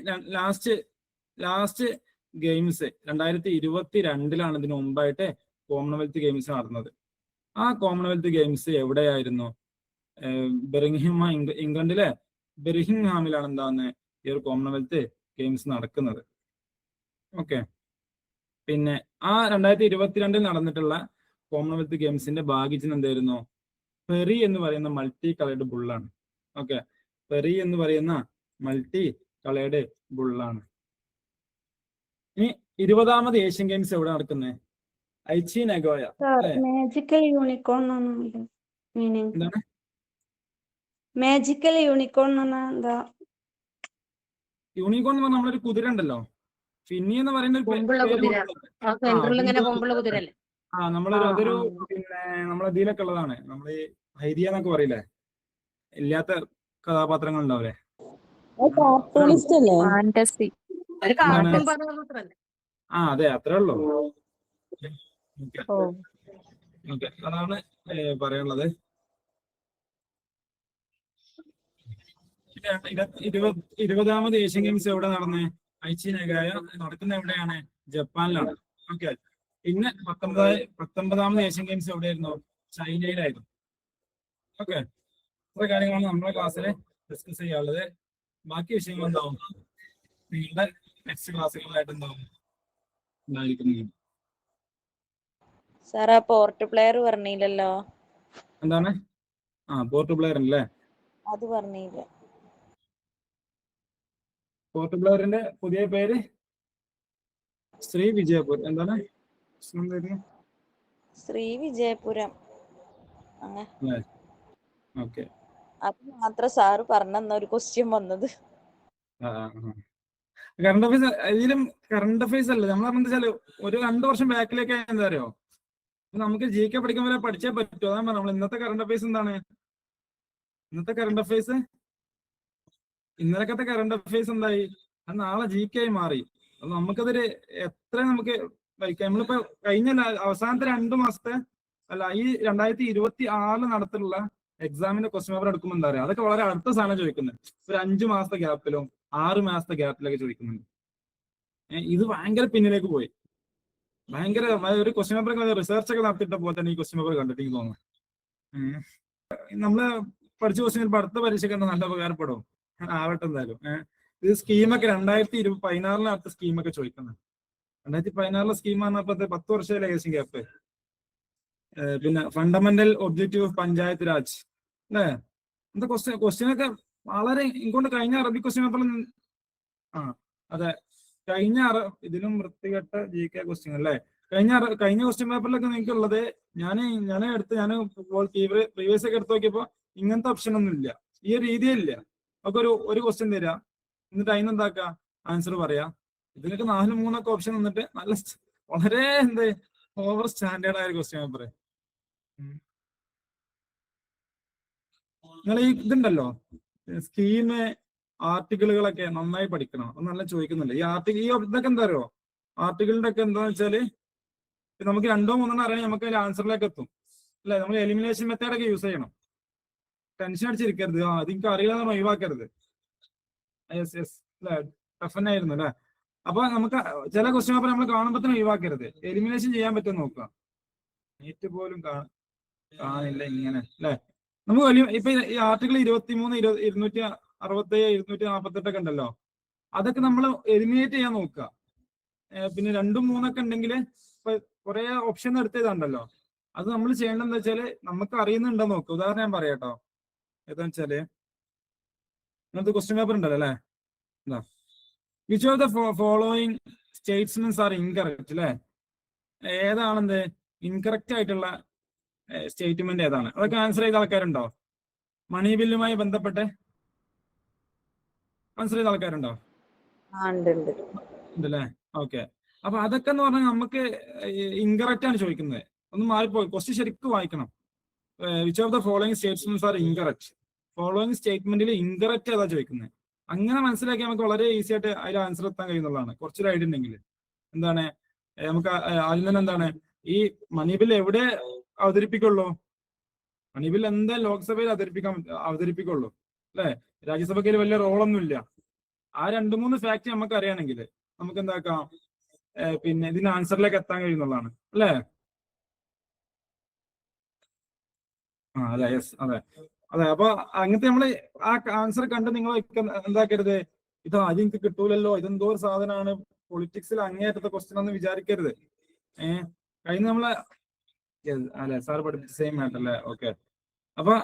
ലാസ്റ്റ് ഗെയിംസ് 2022 ഇതിന് മുമ്പായിട്ട് കോമൺവെൽത്ത് ഗെയിംസ് നടന്നത്. ആ കോമൺവെൽത്ത് ഗെയിംസ് എവിടെയായിരുന്നു? ഇംഗ്ലണ്ടിലെ ബെർമിംഗ്ഹാമിലാണ് എന്താന്ന് ഈ ഒരു കോമൺവെൽത്ത് ഗെയിംസ് നടക്കുന്നത്. ഓക്കെ, പിന്നെ ആ 2022 നടന്നിട്ടുള്ള കോമൺവെൽത്ത് ഗെയിംസിന്റെ ഭാഗ്യചിഹ്നം എന്തായിരുന്നു? പെറി എന്ന് പറയുന്ന മൾട്ടി കളേർഡ് ബുള്ളാണ്. ഓക്കെ, പെറി എന്ന് പറയുന്ന മൾട്ടി കളയുടെ ബുള്ളാണ്. ഇനി 20ാമത് ഏഷ്യൻ ഗെയിംസ് എവിടെ നടക്കുന്നത്? Aichi Nagoya. Magical unicorn meaning എന്താണ്? മാജിക്കൽ യൂണിക്കോൺ എന്താ? യൂണിക്കോൺ എന്ന് പറഞ്ഞാൽ നമ്മളൊരു കുതിര ഉണ്ടല്ലോ, ഫിന്നി എന്ന് പറയുന്ന ഒരു കൊമ്പുള്ള കുതിര. ആ സെന്ററിൽ ഇങ്ങനെ കൊമ്പുള്ള കുതിരല്ലേ? നമ്മളൊരു അതൊരു ആ. പിന്നെ നമ്മളെ ഇതിലൊക്കെ ഉള്ളതാണ്. നമ്മള് ഹൈരിയ എന്നൊക്കെ പറയില്ലേ, ഇല്ലാത്ത കഥാപാത്രങ്ങൾ ഉണ്ടാവില്ലേ? കാർട്ടൂണിസ്റ്റ് അല്ലേ? ഫാന്റസി. ഒരു കാർട്ടൂൺ പറഞ്ഞല്ലേ? അതെ, അത്രേ ഉള്ളൂ. ഓക്കെ, ഓ ഓക്കെ, അതാണ് പറയാനുള്ളത്. 20ാമത് ഏഷ്യൻ ഗെയിംസ് എവിടെ നടന്നേ? ഐച്ചി നഗോയ നടക്കുന്ന എവിടെയാണ്? ജപ്പാനിലാണ്. ഓക്കെ. പിന്നെ 19ാമത് ഏഷ്യൻ ഗെയിംസ് എവിടെയായിരുന്നു? ചൈനയിലായിരുന്നു. ഓക്കെ, ഇത്ര കാര്യങ്ങളാണ് നമ്മുടെ ക്ലാസ്സിൽ ഡിസ്കസ് ചെയ്യാനുള്ളത്. ബാക്കി വിഷയങ്ങൾ എന്താവും നിങ്ങളുടെ നെക്സ്റ്റ് ക്ലാസ്സുകളിലായിട്ട് ഉണ്ടായിരിക്കുന്നത്. സാർ ആ പോർട്ട് പ്ലെയർ പറഞ്ഞില്ലല്ലോ. എന്താണ്? പോർട്ട് പ്ലെയർ അല്ലേ? അത് പറഞ്ഞില്ല. പോർട്ട് പ്ലെയറിന്റെ പുതിയ പേര് ശ്രീ വിജയപുർ. എന്താണ് ശ്രീ വിജയപുരം. ഓക്കെ. അത് മാത്രം സാറ് പറഞ്ഞ ഒരു ക്വസ്റ്റ്യൻ വന്നത്. കറണ്ട് അഫയേഴ്സ് ഇതിലും കറണ്ട് അഫയേഴ്സ് അല്ലേ നമ്മൾ എന്താ വെച്ചാല് ഒരു 2 വർഷം ബാക്കിലേക്ക് എന്താ അറിയോ, നമുക്ക് GK പഠിക്കാൻ വരെ പഠിച്ചേ പറ്റൂ. അതാണ് നമ്മൾ ഇന്നത്തെ കറണ്ട് അഫയേഴ്സ് എന്താണ്? ഇന്നത്തെ കറണ്ട് അഫയേഴ്സ് ഇന്നലക്കത്തെ കറണ്ട് അഫയേഴ്സ് എന്തായി? അത് നാളെ GK ആയി മാറി. അത് നമുക്കതൊരു എത്ര നമുക്ക് വഹിക്കാം. നമ്മളിപ്പോ കഴിഞ്ഞ അവസാനത്തെ 2 മാസത്തെ അല്ല ഈ 2026 നടത്തിലുള്ള എക്സാമിന്റെ ക്വസ്റ്റ്യൻ പേപ്പർ എടുക്കുമ്പോൾ എന്താ പറയുക, അതൊക്കെ വളരെ അടുത്ത സാധനം ചോദിക്കുന്നത്. ഒരു 5 മാസത്തെ ഗ്യാപ്പിലും 6 മാസത്തെ ഗ്യാപ്പിലൊക്കെ ചോദിക്കുന്നുണ്ട്. ഇത് ഭയങ്കര പിന്നിലേക്ക് പോയി. ഭയങ്കര ഒരു ക്വസ്റ്റ്യൻ പേപ്പർ റിസർച്ച് ഒക്കെ നടത്തിയിട്ട പോലെ തന്നെ ഈ ക്വസ്റ്റ്യൻ പേപ്പർ കണ്ടിട്ട് എനിക്ക് തോന്നുന്നു. നമ്മള് പഠിച്ച ക്വസ്റ്റ്യൻ ചിലപ്പോൾ അടുത്ത പരീക്ഷയ്ക്ക് നല്ല ഉപകാരപ്പെടും. ആവട്ടെ എന്തായാലും. ഇത് സ്കീമൊക്കെ 2016 അടുത്ത സ്കീമൊക്കെ ചോദിക്കുന്നത്. 2016 സ്കീം പറഞ്ഞപ്പോ 10 വർഷമല്ലേ ഏഷ്യൻ ഗ്യാപ്പ്. പിന്നെ fundamental objective of panchayat Raj അല്ലേ? എന്താ ക്വസ്റ്റ്യൻ ഒക്കെ വളരെ ഇങ്ങോട്ട് കഴിഞ്ഞ അറബി ക്വസ്റ്റ്യൻ പേപ്പറിൽ അതെ കഴിഞ്ഞ ഇതിലും വൃത്തികെട്ട GK ക്വസ്റ്റ്യൻ അല്ലേ? കഴിഞ്ഞ ക്വസ്റ്റ്യൻ പേപ്പറിലൊക്കെ നിങ്ങൾക്ക് ഉള്ളത് ഞാൻ പ്രീവിയസ് ഒക്കെ എടുത്ത് നോക്കിയപ്പോ ഇങ്ങനത്തെ ഓപ്ഷൻ ഒന്നും ഇല്ല. ഈ ഒരു രീതിയില്ല. ഒക്കെ ഒരു ക്വസ്റ്റ്യൻ തരാ, എന്നിട്ട് അതിനെന്താക്ക ആൻസർ പറയാ. ഇതിനൊക്കെ 4-3 ഓപ്ഷൻ വന്നിട്ട് നല്ല വളരെ ഓവർ സ്റ്റാൻഡേർഡ് ആയ ഒരു ക്വസ്റ്റ്യൻ പേപ്പർ. നിങ്ങൾ ഈ ഇതുണ്ടല്ലോ സ്കീം ആർട്ടിക്കിളുകളൊക്കെ നന്നായി പഠിക്കണം. അത് നല്ല ചോദിക്കുന്നില്ല ഈ ഇതൊക്കെ എന്താ അറിയോ, ആർട്ടിക്കിളിന്റെ ഒക്കെ എന്താന്ന് വെച്ചാല് നമുക്ക് 2-3 അറിയാൻ നമുക്ക് അതിന്റെ ആൻസറിലേക്ക് എത്തും അല്ലെ? നമ്മൾ എലിമിനേഷൻ മെത്തേഡൊക്കെ യൂസ് ചെയ്യണം. ടെൻഷൻ അടിച്ചിരിക്കരുത്. അതെനിക്ക് അറിയില്ല ഒഴിവാക്കരുത്. ടഫ് തന്നെ ആയിരുന്നു അല്ലെ? അപ്പൊ നമുക്ക് ചില ക്വസ്റ്റ്യൻ പേപ്പർ നമ്മൾ കാണുമ്പോൾ തന്നെ ഒഴിവാക്കരുത്. എലിമിനേഷൻ ചെയ്യാൻ പറ്റും നോക്കുക. നീറ്റ് പോലും കാണില്ല ഇങ്ങനെ അല്ലെ? നമുക്ക് ഇപ്പൊ ഈ ആർട്ടിക്കിൾ 23, 267, 248 ഒക്കെ ഉണ്ടല്ലോ, അതൊക്കെ നമ്മൾ എലിമിനേറ്റ് ചെയ്യാൻ നോക്കുക. പിന്നെ 2-3 ഉണ്ടെങ്കിൽ ഇപ്പൊ കുറെ ഓപ്ഷൻ എടുത്തതുണ്ടല്ലോ, അത് നമ്മൾ ചെയ്യേണ്ടത് എന്താ വെച്ചാല് നമുക്ക് അറിയുന്നുണ്ടോ നോക്കുക. ഉദാഹരണം ഞാൻ പറയാട്ടോ. ഏതാന്ന് വെച്ചാല് ഇങ്ങനത്തെ ക്വസ്റ്റ്യൻ പേപ്പർ ഉണ്ടല്ലോ അല്ലെ? എന്താ which of the following statements are incorrect അല്ലെ? ഏതാണെന്ത് ഇൻകറക്റ്റ് ആയിട്ടുള്ള സ്റ്റേറ്റ്മെന്റ് ഏതാണ്? അതൊക്കെ ആൻസർ ചെയ്ത ആൾക്കാരുണ്ടോ? മണി ബില്ലുമായി ബന്ധപ്പെട്ട് ആൻസർ ചെയ്ത ആൾക്കാരുണ്ടോ? ഉണ്ടല്ലേ? ഓക്കെ. അപ്പൊ അതൊക്കെ എന്ന് പറഞ്ഞാൽ നമുക്ക് ഇൻകറക്റ്റ് ആണ് ചോദിക്കുന്നത്. ഒന്ന് മാറിപ്പോയി. ക്വസ്റ്റ്യൻ ശരിക്കും വായിക്കണം. Which of the following statements are incorrect. Following സ്റ്റേറ്റ്മെന്റിൽ ഇൻകറക്റ്റ് ഏതാ ചോദിക്കുന്നത്. അങ്ങനെ മനസ്സിലാക്കി നമുക്ക് വളരെ ഈസി ആയിട്ട് അതിൽ ആൻസർ എത്താൻ കഴിയുന്നതാണ്. കുറച്ചൊരു ഐഡിയ ഉണ്ടെങ്കിൽ എന്താണ് നമുക്ക് ആദ്യം തന്നെ എന്താണ് ഈ മണി ബിൽ എവിടെ അവതരിപ്പിക്കുള്ളൂ? മണി ബിൽ എന്താ ലോക്സഭയിൽ അവതരിപ്പിക്കുള്ളൂ അല്ലെ? രാജ്യസഭയ്ക്ക് വലിയ റോളൊന്നും ഇല്ല. ആ 2-3 ഫാക്ട് നമുക്ക് അറിയാണെങ്കിൽ നമുക്ക് എന്താക്കാം, പിന്നെ ഇതിന് ആൻസറിലേക്ക് എത്താൻ കഴിയുന്നുള്ളതാണ് അല്ലേ? അതെ, യെസ്, അതെ. അപ്പൊ അങ്ങനത്തെ നമ്മള് ആ ആൻസർ കണ്ട് നിങ്ങൾ എന്താക്കരുത്, ഇത് ആദ്യം എനിക്ക് കിട്ടൂലല്ലോ, ഇതെന്തോ ഒരു സാധനമാണ്, പൊളിറ്റിക്സിൽ അങ്ങേയറ്റത്തെ ക്വസ്റ്റ്യൻ ഒന്നും വിചാരിക്കരുത്. കഴിഞ്ഞ നമ്മളെ അല്ലെ സാർ പഠിപ്പിച്ച സെയിം ആയിട്ടല്ലേ? ഓക്കെ. അപ്പൊ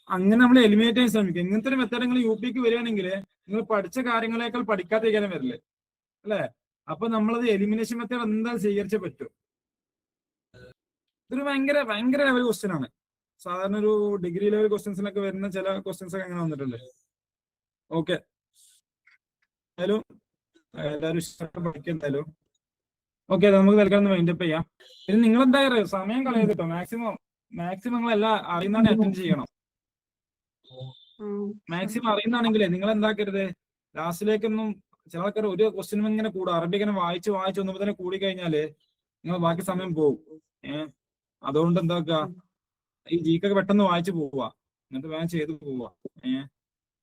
അങ്ങനെ നമ്മൾ എലിമിനേറ്റ് ചെയ്യാൻ ശ്രമിക്കും. ഇങ്ങനത്തെ ഒരു മെത്തേഡ് നിങ്ങൾ UPക്ക് വരികയാണെങ്കിൽ നിങ്ങൾ പഠിച്ച കാര്യങ്ങളേക്കാൾ പഠിക്കാതിരിക്കാനും വരില്ലേ അല്ലേ? അപ്പൊ നമ്മളത് എലിമിനേഷൻ മെത്തേഡ് എന്തായാലും സ്വീകരിച്ചേ പറ്റൂ. ഇതൊരു ഭയങ്കര ഭയങ്കര ലെവൽ ക്വസ്റ്റ്യൻ ആണ്. സാധാരണ ഒരു ഡിഗ്രി ലെവൽ ക്വസ്റ്റ്യൻസിനൊക്കെ വരുന്ന ചില ക്വസ്റ്റ്യൻസ് ഒക്കെ അങ്ങനെ വന്നിട്ടുണ്ട്. ഓക്കെ, എന്തായാലും എല്ലാവരും ഇഷ്ടപ്പെട്ട് പഠിക്കുക എന്തായാലും. ഓക്കെ, നമുക്ക് തൽക്കാലം വൈൻഡപ്പ് ചെയ്യാം. ഇത് നിങ്ങൾ എന്താ പറയുക, സമയം കളയത് കേട്ടോ. മാക്സിമം നിങ്ങൾ എല്ലാം അറിയുന്നതാണ് അറ്റൻഡ് ചെയ്യണം. മാക്സിമം അറിയുന്നതാണെങ്കിലേ നിങ്ങൾ എന്താക്കരുത്, ലാസ്റ്റിലേക്കൊന്നും ചില ആൾക്കാർ ഒരു ക്വസ്റ്റ്യൻ ഇങ്ങനെ കൂടും. അറബിക് ഇങ്ങനെ വായിച്ച് ഒന്നുമ്പോൾ തന്നെ കൂടി കഴിഞ്ഞാല് നിങ്ങൾ ബാക്കി സമയം പോകും. അതുകൊണ്ട് എന്താക്കുക, ഈ ജിക്കൊക്കെ പെട്ടെന്ന് വായിച്ചു പോവുക, എന്നിട്ട് വേഗം ചെയ്ത് പോവുക.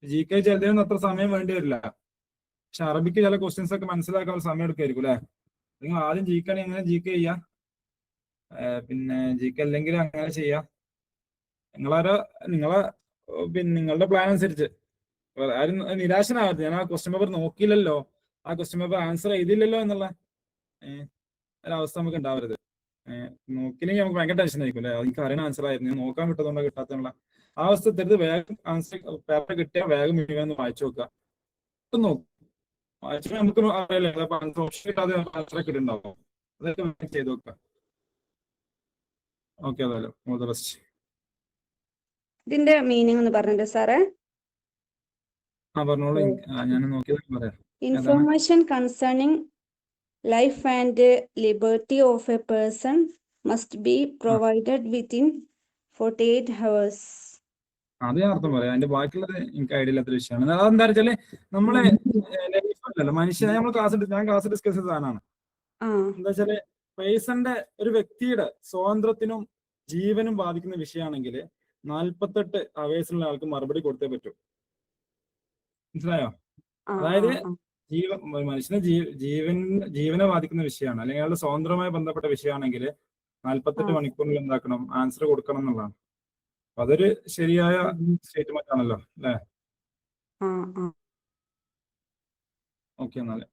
ജിക്ക് ചിലതൊന്നും അത്ര സമയം വേണ്ടി വരില്ല. പക്ഷെ അറബിക്ക് ചില ക്വസ്റ്റ്യൻസ് ഒക്കെ മനസ്സിലാക്കാൻ സമയം എടുക്കുമായിരിക്കും അല്ലെ? നിങ്ങൾ ആദ്യം ജിക്കാണെങ്കിൽ അങ്ങനെ ജിക്ക് ചെയ്യാം, പിന്നെ ജിക്ക് അല്ലെങ്കിൽ അങ്ങനെ ചെയ്യാം. നിങ്ങളുടെ പ്ലാൻ അനുസരിച്ച് ആരും നിരാശനാവരുത്. ഞാൻ ആ ക്വസ്റ്റ്യൻ പേപ്പർ നോക്കിയില്ലല്ലോ, ആ ക്വസ്റ്റ്യൻ പേപ്പർ ആൻസർ ചെയ്തില്ലല്ലോ എന്നുള്ള ഒരവസ്ഥ നമുക്ക് ഉണ്ടാവരുത്. നോക്കിയില്ലെങ്കിൽ നമുക്ക് ഭയങ്കര ടെൻഷൻ ആയിരിക്കും അല്ലെ? എനിക്ക് അറിയണ ആൻസർ ആയിരുന്നു, നോക്കാൻ വിട്ടതുകൊണ്ടോ കിട്ടാത്തതുള്ള ആ അവസ്ഥ എത്തരുത്. വേഗം ആൻസർ പേപ്പർ കിട്ടിയാൽ വേഗം മുഴുവൻ വായിച്ചു നോക്കുക. നോക്കും വായിച്ചാൽ നമുക്ക് അറിയില്ല ഓപ്ഷൻ കിട്ടാതെ ആൻസർ കിട്ടുന്നുണ്ടാവും. അതൊക്കെ ചെയ്ത് നോക്കുക. ഓക്കെ, അതായാലും ഓൾ ദി ബെസ്റ്റ്. ഇതിന്റെ മീനിങ് ഒന്ന് പറഞ്ഞിട്ട് സാറേ. പറഞ്ഞോളൂ, ഞാൻ നോക്കിയത് പറയാം. Information concerning life and liberty of A person must be provided within 48 hours. അത് ഞാൻ അർത്ഥം പറയാം. അതിന്റെ ബാക്കിയുള്ളത് എനിക്ക് ഐഡിയ ഇല്ലാത്ത വിഷയമാണ്. അതെന്താ വെച്ചാല് നമ്മളെ ലൈഫല്ലല്ലോ മനുഷ്യനെ ഞാൻ ക്ലാസ് ഡിസ്കസ് ചെയ്ത സാധനമാണ്. എന്താ വെച്ചാല് പേഴ്സന്റെ ഒരു വ്യക്തിയുടെ സ്വാതന്ത്ര്യത്തിനും ജീവനും ബാധിക്കുന്ന വിഷയമാണെങ്കിൽ 48 അവേഴ്സിനുള്ള ആൾക്ക് മറുപടി കൊടുത്തേ പറ്റൂ. മനസ്സിലായോ? അതായത് മനുഷ്യനെ ജീവനെ ബാധിക്കുന്ന വിഷയമാണ്, അല്ലെങ്കിൽ അയാളുടെ സ്വാതന്ത്ര്യവുമായി ബന്ധപ്പെട്ട വിഷയമാണെങ്കിൽ 48 മണിക്കൂറിൽ എന്താക്കണം, ആൻസർ കൊടുക്കണം എന്നുള്ളതാണ്. അതൊരു ശരിയായ സ്റ്റേറ്റ്മെന്റ് ആണല്ലോ അല്ലേ? ഓക്കെ, എന്നാല്